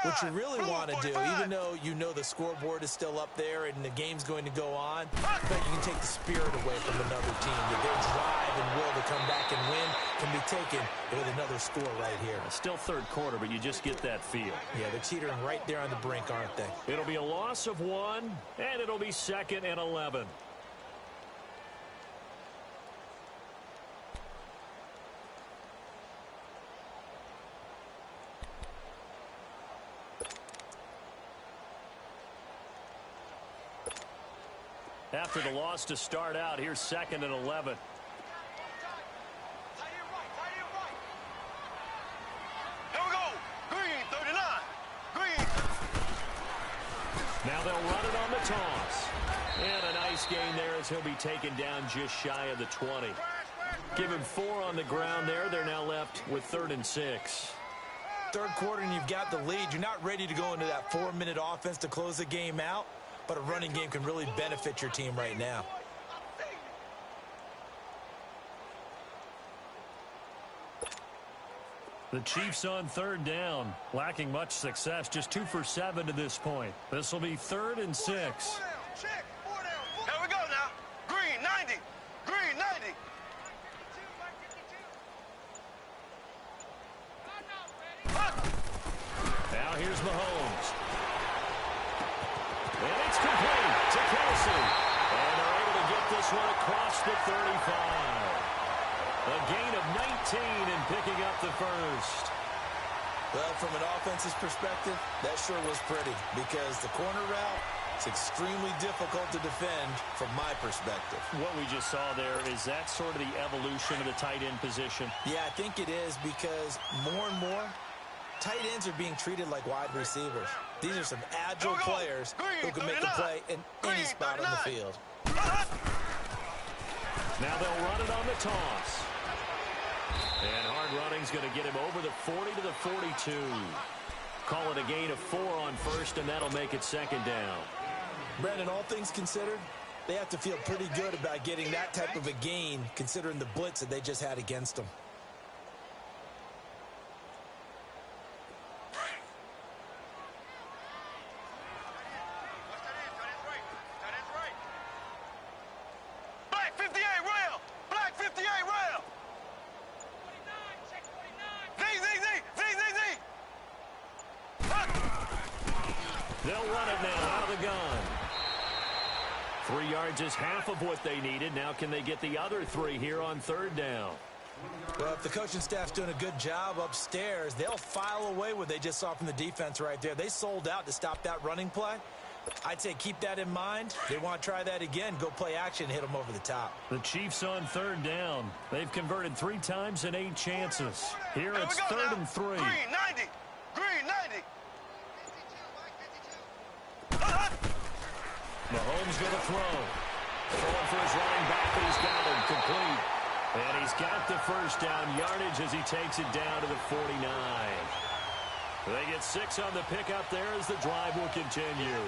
what you really want to do, even though you know the scoreboard is still up there and the game's going to go on, but you can take the spirit away from another team. That their drive and will to come back and win can be taken with another score right here. Still third quarter, but you just get that feel. Yeah, they're teetering right there on the brink, aren't they? It'll be a loss of 1, and it'll be 2nd and 11. After the loss to start out, here's 2nd and 11. Here we go. Green, 39. Green. Now they'll run it on the toss. And a nice gain there as he'll be taken down just shy of the 20. Give him 4 on the ground there. They're now left with 3rd and 6. Third quarter and you've got the lead. You're not ready to go into that 4-minute offense to close the game out, but a running game can really benefit your team right now. The Chiefs on 3rd down, lacking much success, just 2 for 7 to this point. This will be 3rd and 6. Here we go now. Green, 90. Green, 90. Now here's Mahomes. And it's complete to Kelsey. this one across the 35. A gain of 19 and picking up the first. Well, from an offense's perspective, that sure was pretty because the corner route is extremely difficult to defend from my perspective. What we just saw there, is that sort of the evolution of the tight end position? Yeah, I think it is because more and more, tight ends are being treated like wide receivers. These are some agile players who can make a play in any spot on the field. Now they'll run it on the toss. And hard running's going to get him over the 40 to the 42. Call it a gain of 4 on first, and that'll make it second down. Brandon, all things considered, they have to feel pretty good about getting that type of a gain considering the blitz that they just had against them. They'll run it now out of the gun. 3 yards is half of what they needed. Now can they get the other 3 here on third down? Well, if the coaching staff's doing a good job upstairs, they'll file away what they just saw from the defense right there. They sold out to stop that running play. I'd say keep that in mind. They want to try that again. Go play action, hit them over the top. The Chiefs on third down. They've converted 3 times and 8 chances. Here it's third and 3. Green 90. Green 90. Mahomes going to throw. Throwing for his running back, but he's got him complete. And he's got the first down yardage as he takes it down to the 49. They get 6 on the pickup there as the drive will continue.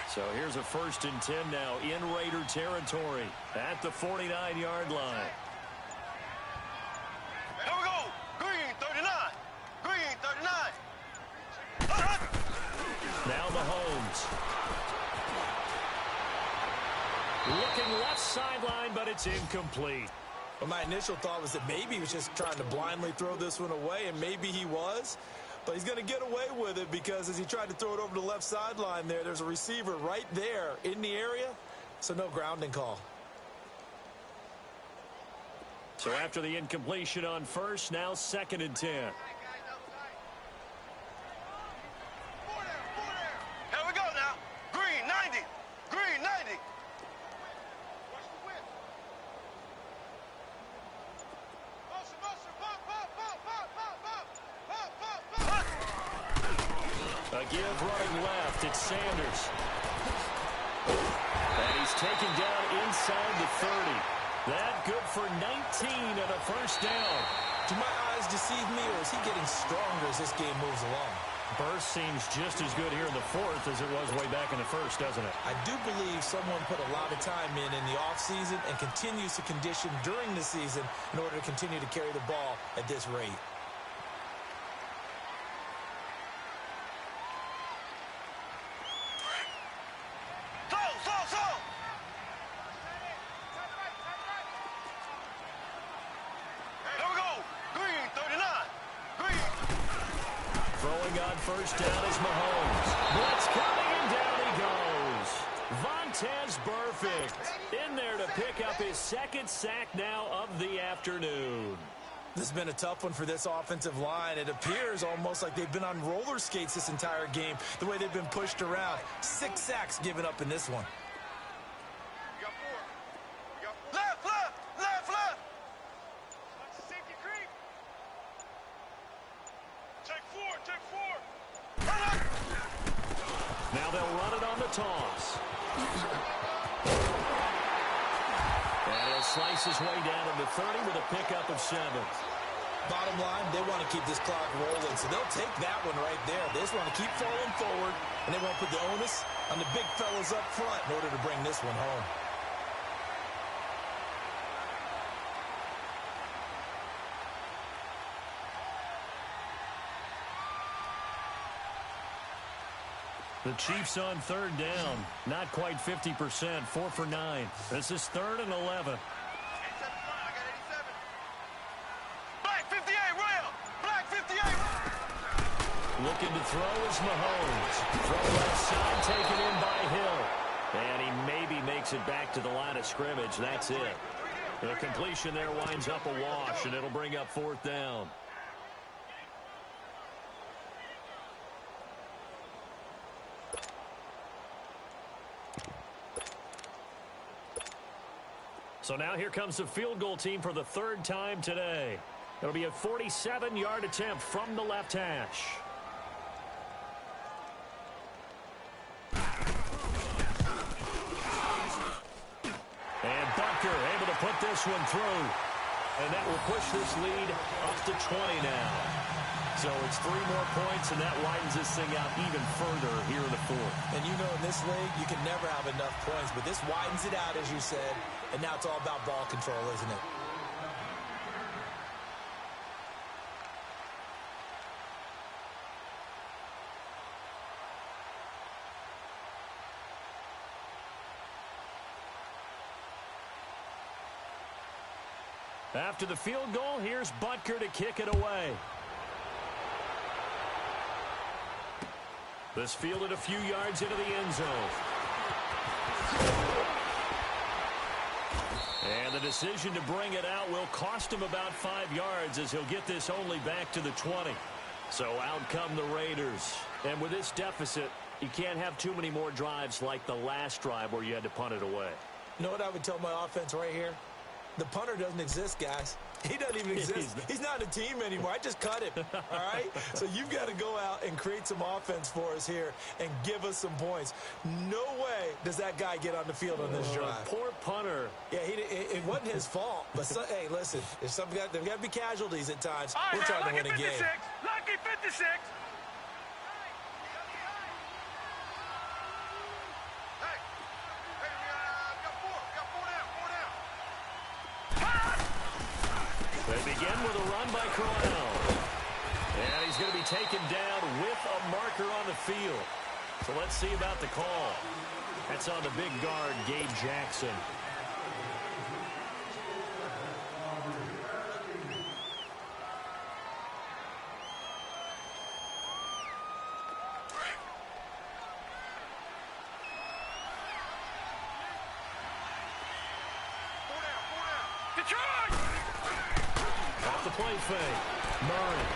So here's a 1st and 10 now in Raider territory at the 49-yard line. Here we go. Green 39. Green 39. Now Mahomes. Looking left sideline, but it's incomplete. Well, my initial thought was that maybe he was just trying to blindly throw this one away, and maybe he was. But he's going to get away with it because as he tried to throw it over the left sideline there's a receiver right there in the area, so no grounding call. So after the incompletion on first, now 2nd and 10. Here we go now. Green 90. Green 90. A give running left. It's Sanders. And he's taken down inside the 30. That good for 19 and a first down. Do my eyes deceive me, or is he getting stronger as this game moves along? Burst seems just as good here in the 4th as it was way back in the 1st, doesn't it? I do believe someone put a lot of time in the offseason and continues to condition during the season in order to continue to carry the ball at this rate. First down is Mahomes. Blitz coming, and down he goes. Vontaze Burfict in there to pick up his 2nd sack now of the afternoon. This has been a tough one for this offensive line. It appears almost like they've been on roller skates this entire game, the way they've been pushed around. 6 sacks given up in this one. Now they'll run it on the toss. And he'll slice his way down to the 30 with a pickup of 7. Bottom line, they want to keep this clock rolling, so they'll take that one right there. They just want to keep falling forward, and they want to put the onus on the big fellas up front in order to bring this one home. The Chiefs on third down. Not quite 50%. 4 for 9. This is 3rd and 11. Black 58, Rail! Black 58! Looking to throw is Mahomes. Throw left side, taken in by Hill. And he maybe makes it back to the line of scrimmage. That's it. The completion there winds up a wash, and it'll bring up 4th down. So now here comes the field goal team for the 3rd time today. It'll be a 47-yard attempt from the left hash. And Butker able to put this one through. And that will push this lead up to 20 now. So it's 3 more points, and that widens this thing out even further here in the 4th. And you know in this league, you can never have enough points, but this widens it out, as you said, and now it's all about ball control, isn't it? After the field goal, here's Butker to kick it away. This fielded a few yards into the end zone. And the decision to bring it out will cost him about 5 yards as he'll get this only back to the 20. So out come the Raiders. And with this deficit, you can't have too many more drives like the last drive where you had to punt it away. You know what I would tell my offense right here? The punter doesn't exist, guys. He doesn't even exist. He's not a team anymore. I just cut him, all right? So you've got to go out and create some offense for us here and give us some points. No way does that guy get on the field on this drive. Poor punter. Yeah, it wasn't his fault. But, hey, listen, there's got to be casualties at times. We're trying to win a game. Lucky 56. They begin with a run by Corral. And he's going to be taken down with a marker on the field. So let's see about the call. That's on the big guard, Gabe Jackson. Off the play fake. Murray.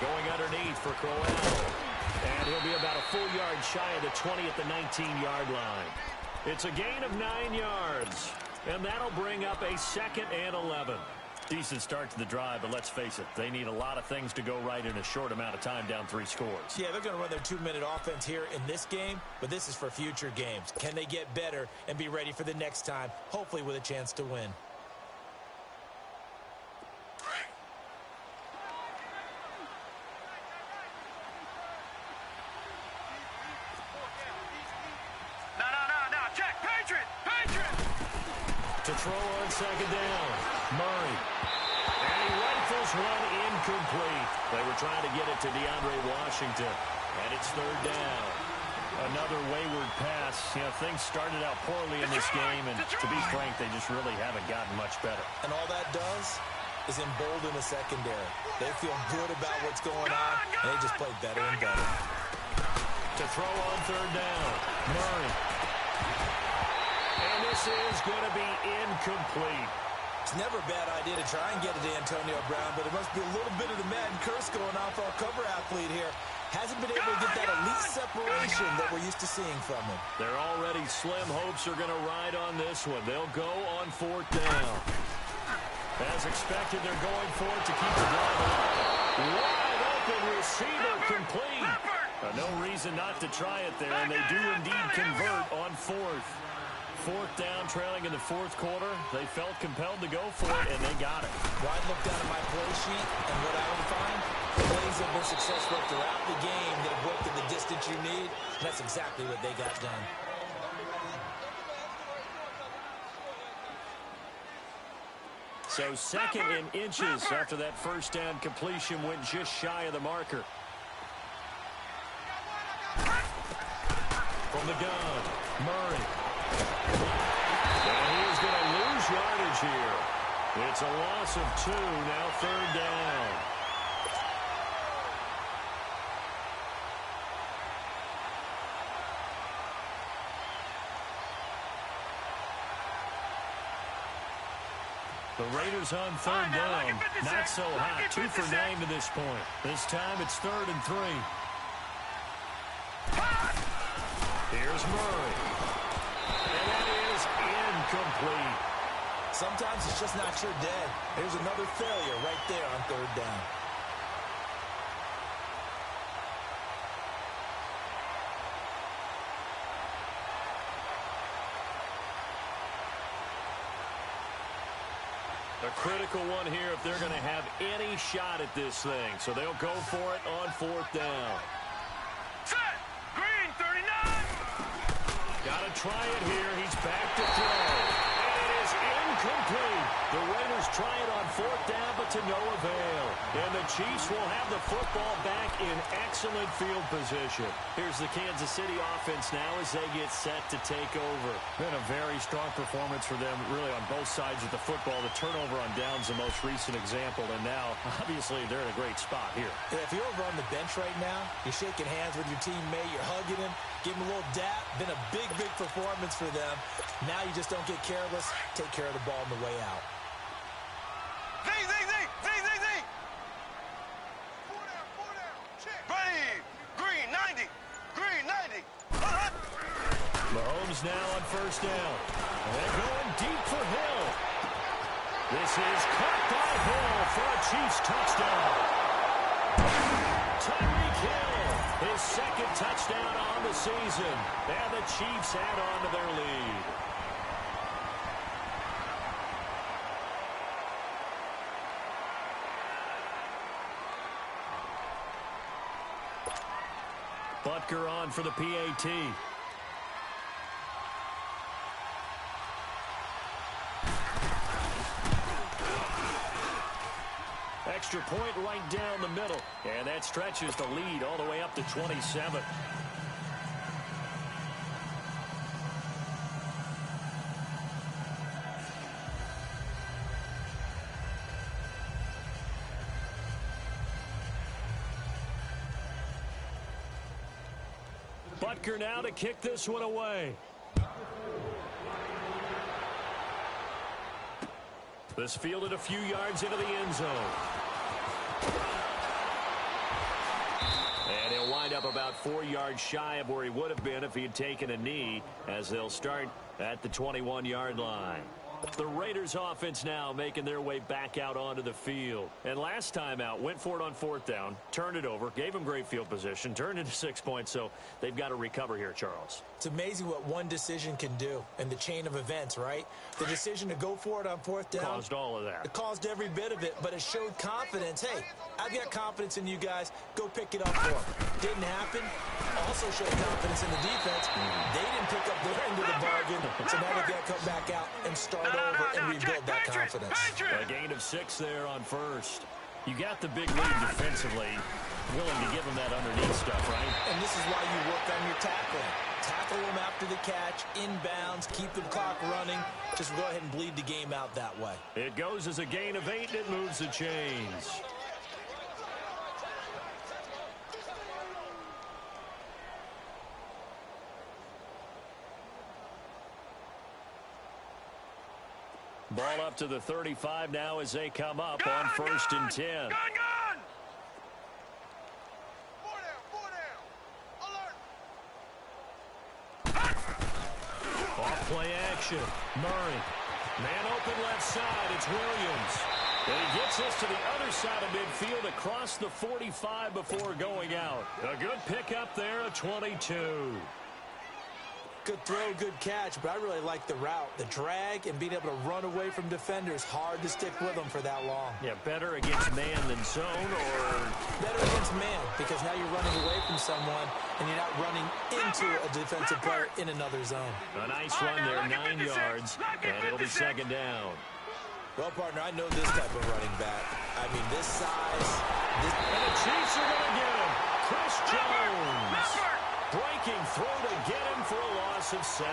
Going underneath for Corral. And he'll be about a full yard shy of the 20 at the 19-yard line. It's a gain of 9 yards. And that'll bring up a 2nd and 11. Decent start to the drive, but let's face it, they need a lot of things to go right in a short amount of time down 3 scores. Yeah, they're going to run their 2-minute offense here in this game, but this is for future games. Can they get better and be ready for the next time, hopefully with a chance to win? To throw on 2nd down, Murray. And he rifles one incomplete. They were trying to get it to DeAndre Washington. And it's 3rd down. Another wayward pass. You know, things started out poorly in this game, and to be frank, they just really haven't gotten much better. And all that does is embolden the secondary. They feel good about what's going on, and they just play better and better. To throw on 3rd down, Murray. And this is going to be incomplete. It's never a bad idea to try and get it to Antonio Brown, but there must be a little bit of the Madden curse going on for our cover athlete here. Hasn't been able to get that elite separation that we're used to seeing from him. Their already slim hopes are going to ride on this one. They'll go on 4th down. As expected, they're going for it to keep the drive alive. Wide open receiver complete. No reason not to try it there, and they do indeed convert on 4th. 4th down, trailing in the 4th quarter. They felt compelled to go for it, and they got it. Well, I look down at my play sheet, and what I would find, plays have been successful throughout the game that have worked at the distance you need, and that's exactly what they got done. So 2nd in inches after that 1st down completion went just shy of the marker. From the gun, Murray. And he is going to lose yardage here. It's a loss of 2, now 3rd down. The Raiders on 3rd down. Not so hot. 2 for 9 to this point. This time it's 3rd and 3. Here's Murray. And that is incomplete. Sometimes it's just not your day. Here's another failure right there on 3rd down. A critical one here if they're going to have any shot at this thing. So they'll go for it on 4th down. Set! Green, 39! Got to try it here. He's back to throw. And it is incomplete. The Raiders try it on 4th down, but to no avail. And the Chiefs will have the football back in excellent field position. Here's the Kansas City offense now as they get set to take over. Been a very strong performance for them, really, on both sides of the football. The turnover on downs, the most recent example. And now, obviously, they're in a great spot here. Yeah, if you're over on the bench right now, you're shaking hands with your teammate, you're hugging him, give him a little dap. Been a big, big performance for them. Now you just don't get careless. Take care of the ball on the way out. Z! 4 down. Check. Ready. Green, 90. Green, 90. Mahomes now on 1st down. And they're going deep for Hill. This is caught by Hill for a Chiefs touchdown. Tyreek Hill, his 2nd touchdown on the season. And the Chiefs add on to their lead. Butker on for the PAT. Extra point right down the middle. And that stretches the lead all the way up to 27. Butker now to kick this one away. This fielded a few yards into the end zone. And he'll wind up about 4 yards shy of where he would have been if he had taken a knee, as they'll start at the 21-yard line. The Raiders offense now making their way back out onto the field. And last time out, went for it on 4th down, turned it over, gave him great field position, turned into 6 points, so they've got to recover here, Charles. It's amazing what one decision can do in the chain of events, right? The decision to go for it on 4th down. Caused all of that. It caused every bit of it, but it showed confidence. Hey, I've got confidence in you guys. Go pick it up for them. Didn't happen. Also showed confidence in the defense. They didn't pick up their end of the bargain, so now they've got to come back out and start over and rebuild that confidence. A gain of 6 there on 1st. You got the big lead defensively, willing to give them that underneath stuff, right? And this is why you work on your tackling. Tackle them after the catch, inbounds, keep the clock running. Just go ahead and bleed the game out that way. It goes as a gain of 8, and it moves the chains. Ball up to the 35 now as they come up on 1st and 10. Gun! 4 down. Alert! Off play action. Murray. Man open left side. It's Williams. And he gets this to the other side of midfield across the 45 before going out. A good pickup there, a 22. Good throw, good catch, but I really like the route. The drag and being able to run away from defenders. Hard to stick with them for that long. Yeah, better against man than zone, or better against man, because now you're running away from someone and you're not running into a defensive player in another zone. A nice run there, 9 yards, and it'll be 2nd down. Well, partner, I know this type of running back. I mean, this size. And the Chiefs are going to get him. Chris Jones. Breaking through to get him for a loss of 7.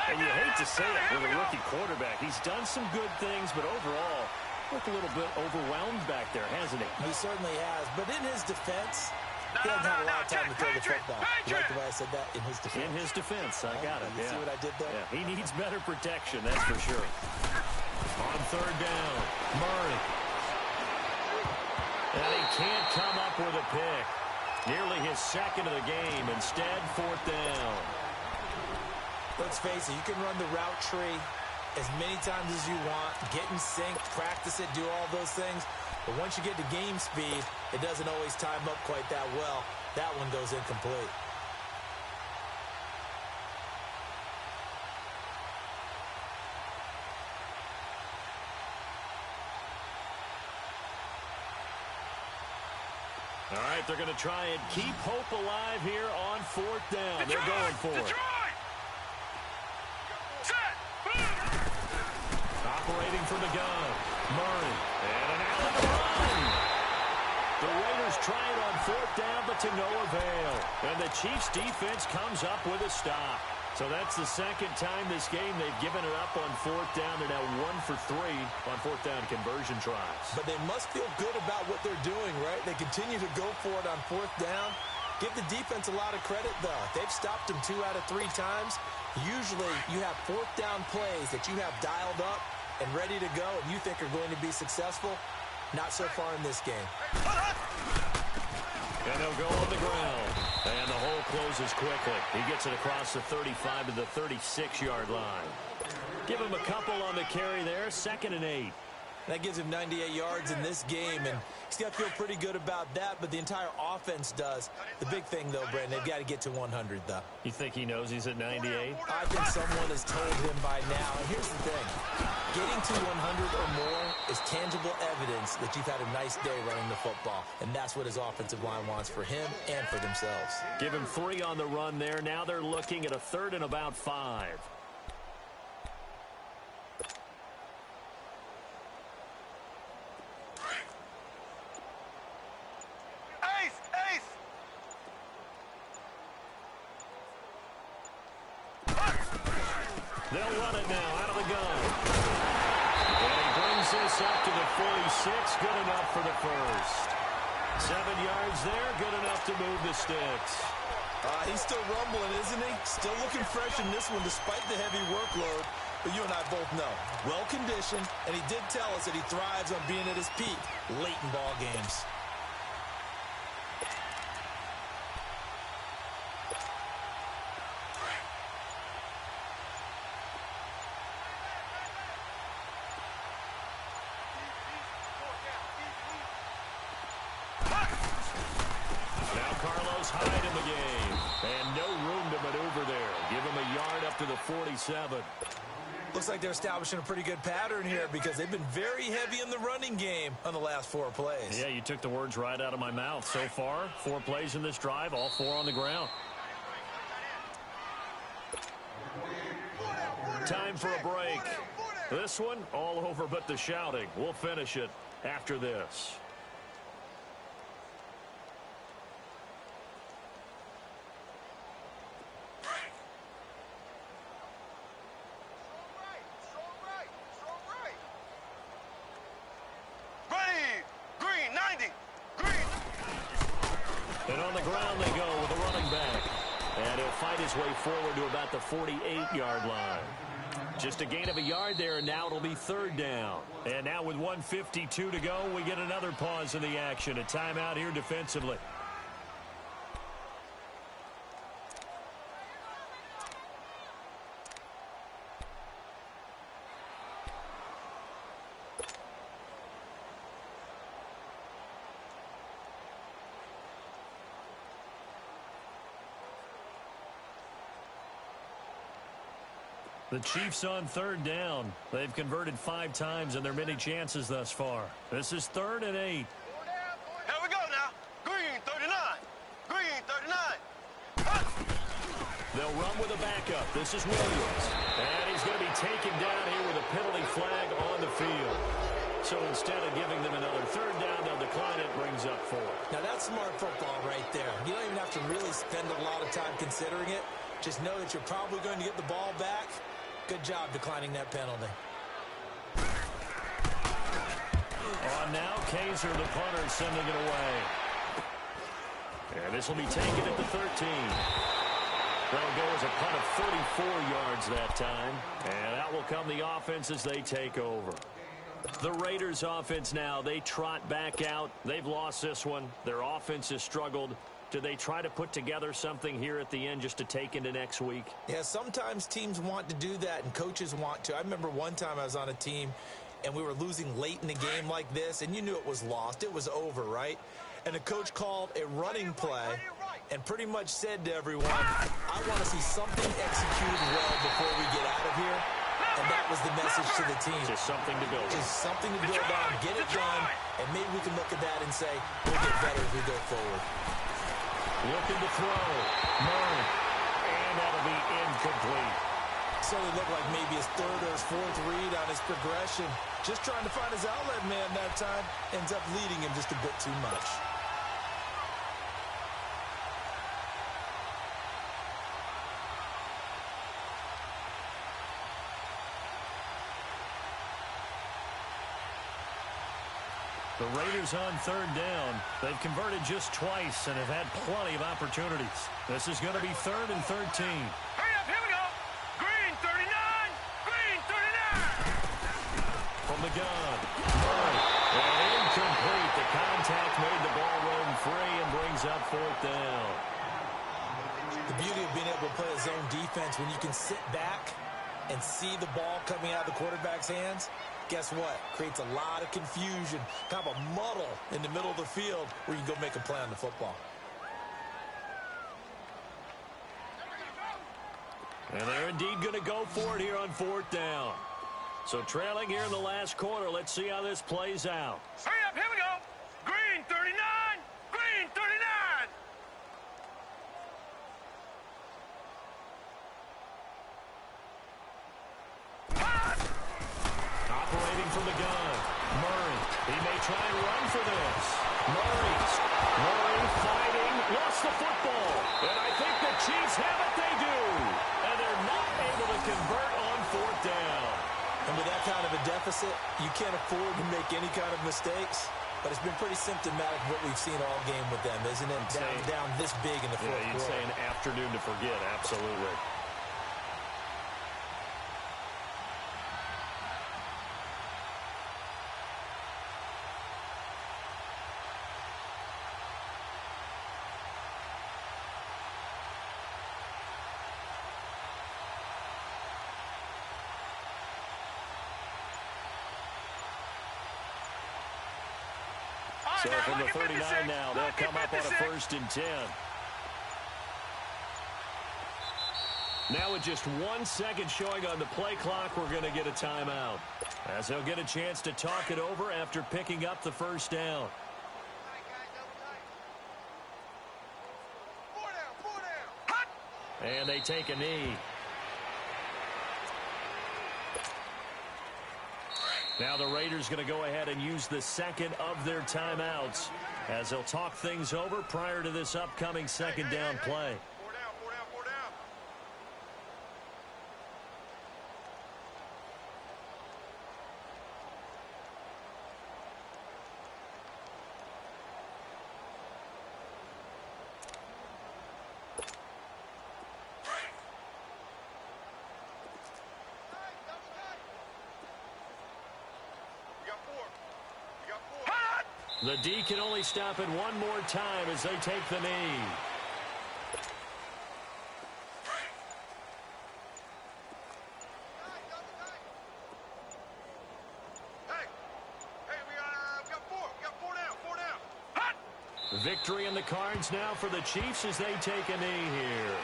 And you hate to say it with a rookie quarterback. He's done some good things, but overall, looked a little bit overwhelmed back there, hasn't he? He certainly has. But in his defense, he hasn't had a lot of time to throw the football. You like the way I said that? In his defense. In his defense. I got it. You see what I did there? Yeah, he needs better protection, that's for sure. On third down, Murray. And he can't come up with a pick. Nearly his second of the game. Instead, fourth down. Let's face it, you can run the route tree as many times as you want, get in sync, practice it, do all those things. But once you get to game speed, it doesn't always time up quite that well. That one goes incomplete. All right, they're going to try and keep hope alive here on fourth down. They're going for it. Operating from the gun, Murray. And an out of the run. The Raiders try it on fourth down, but to no avail. And the Chiefs' defense comes up with a stop. So that's the second time this game they've given it up on fourth down. They're now 1 for 3 on fourth down conversion tries. But they must feel good about what they're doing, right? They continue to go for it on fourth down. Give the defense a lot of credit, though. They've stopped them 2 out of 3 times. Usually you have fourth down plays that you have dialed up and ready to go and you think are going to be successful. Not so far in this game. And they'll go on the ground. And the hole closes quickly. He gets it across the 35 to the 36-yard line. Give him a couple on the carry there. 2nd and 8. That gives him 98 yards in this game, and he's got to feel pretty good about that, but the entire offense does. The big thing, though, Brandon, they've got to get to 100, though. You think he knows he's at 98? I think someone has told him by now. And here's the thing. Getting to 100 or more is tangible evidence that you've had a nice day running the football, and that's what his offensive line wants for him and for themselves. Give him 3 on the run there. Now they're looking at a 3rd and about 5. They'll run it now out of the gun. And he brings this up to the 46. Good enough for the first. 7 yards there. Good enough to move the sticks. He's still rumbling, isn't he? Still looking fresh in this one despite the heavy workload. But you and I both know, well-conditioned, and he did tell us that he thrives on being at his peak late in ball games. Hyde in the game. And no room to maneuver there. Give him a yard up to the 47. Looks like they're establishing a pretty good pattern here because they've been very heavy in the running game on the last 4 plays. Yeah, you took the words right out of my mouth. So far, 4 plays in this drive, all 4 on the ground. Time for a break. This one, all over but the shouting. We'll finish it after this. And on the ground they go with a running back. And he'll fight his way forward to about the 48-yard line. Just a gain of a yard there, and now it'll be 3rd down. And now with 1:52 to go, we get another pause in the action. A timeout here defensively. The Chiefs on 3rd down. They've converted 5 times in their many chances thus far. This is 3rd and 8. Here we go now. Green 39. Green 39. They'll run with a backup. This is Williams. And he's going to be taken down here with a penalty flag on the field. So instead of giving them another third down, they'll decline it. Brings up 4. Now, that's smart football right there. You don't even have to really spend a lot of time considering it. Just know that you're probably going to get the ball back. Good job declining that penalty. On now, Kaiser, the punter, sending it away. And this will be taken at the 13. That'll go as a punt of 34 yards that time. And out will come the offense as they take over. The Raiders offense now, they trot back out. They've lost this one. Their offense has struggled. Do they try to put together something here at the end just to take into next week? Yeah, sometimes teams want to do that and coaches want to. I remember one time I was on a team and we were losing late in the game like this, and you knew it was lost. It was over, right? And the coach called a running play and pretty much said to everyone, I want to see something executed well before we get out of here. And that was the message to the team. Just something to build on. Just something to build on, get it done, and maybe we can look at that and say, we'll get better as we go forward. Looking to throw. Murray. And that'll be incomplete. So it looked like maybe his third or his fourth read on his progression. Just trying to find his outlet man that time. Ends up leading him just a bit too much. The Raiders on third down. They've converted just twice and have had plenty of opportunities. This is going to be 3rd and 13. Hurry up, here we go. Green 39. Green 39. From the gun. Murray. And incomplete. The contact made the ball roam free and brings up 4th down. The beauty of being able to play a zone defense when you can sit back and see the ball coming out of the quarterback's hands. Guess what? Creates a lot of confusion, kind of a muddle in the middle of the field where you can go make a play on the football. And they're indeed going to go for it here on 4th down. So trailing here in the last quarter. Let's see how this plays out. Hurry up, here we go. Green 39. Green 39. Operating from the gun. Murray. He may try and run for this. Murray fighting. Lost the football. And I think the Chiefs have it. They do. And they're not able to convert on 4th down. And with that kind of a deficit, you can't afford to make any kind of mistakes. But it's been pretty symptomatic of what we've seen all game with them, isn't it? Down this big in the fourth quarter. You'd say an afternoon to forget. Absolutely. So from the 39 now, they'll come up on a 1st and 10. Now with just 1 second showing on the play clock, we're going to get a timeout. As they'll get a chance to talk it over after picking up the 1st down. 4 down. And they take a knee. Now the Raiders going to go ahead and use the second of their timeouts as they'll talk things over prior to this upcoming second down play. 4 down, 4 down, 4 down. The D can only stop it one more time as they take the knee. Victory in the cards now for the Chiefs as they take a knee here.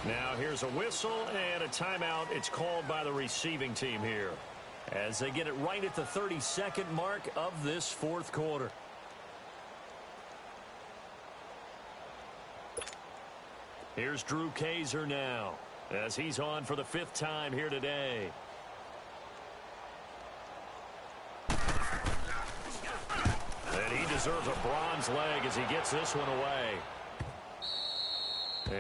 Now here's a whistle and a timeout. It's called by the receiving team here as they get it right at the 32nd mark of this fourth quarter. Here's Drew Kaiser now as he's on for the 5th time here today. deserves a bronze leg as he gets this one away.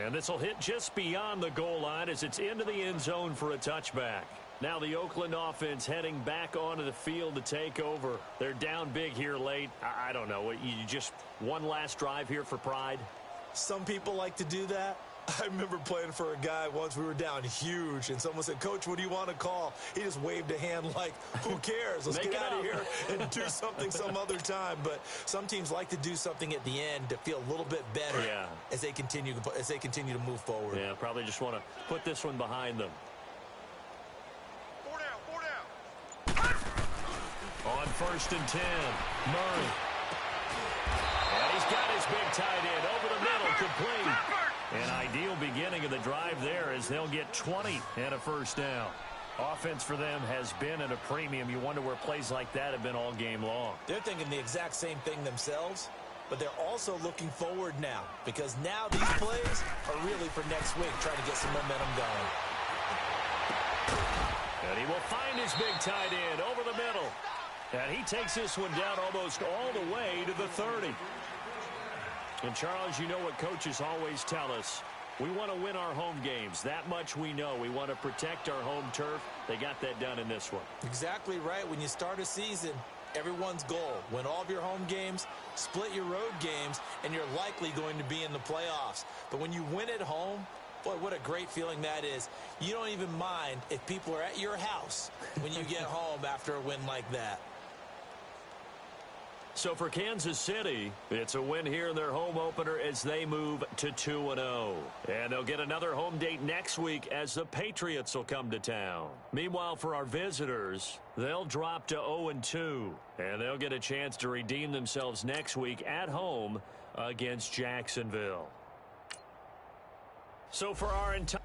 And this will hit just beyond the goal line as it's into the end zone for a touchback. Now the Oakland offense heading back onto the field to take over. They're down big here late. I don't know. You just one last drive here for pride? Some people like to do that. I remember playing for a guy once. We were down huge, and someone said, "Coach, what do you want to call?" He just waved a hand like, who cares? Let's get out of here and do something some other time. But some teams like to do something at the end to feel a little bit better as they continue to move forward. Yeah, probably just want to put this one behind them. 4 down. On 1st and 10, Murray. And he's got his big tight end over the middle, complete. An ideal beginning of the drive there as they'll get 20 and a first down. Offense for them has been at a premium. You wonder where plays like that have been all game long. They're thinking the exact same thing themselves, but they're also looking forward now because now these plays are really for next week, trying to get some momentum going. And he will find his big tight end over the middle. And he takes this one down almost all the way to the 30. And, Charles, you know what coaches always tell us. We want to win our home games. That much we know. We want to protect our home turf. They got that done in this one. Exactly right. When you start a season, everyone's goal, win all of your home games, split your road games, and you're likely going to be in the playoffs. But when you win at home, boy, what a great feeling that is. You don't even mind if people are at your house when you get home after a win like that. So for Kansas City, it's a win here in their home opener as they move to 2-0. And they'll get another home date next week as the Patriots will come to town. Meanwhile, for our visitors, they'll drop to 0-2. And they'll get a chance to redeem themselves next week at home against Jacksonville. So for our entire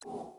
You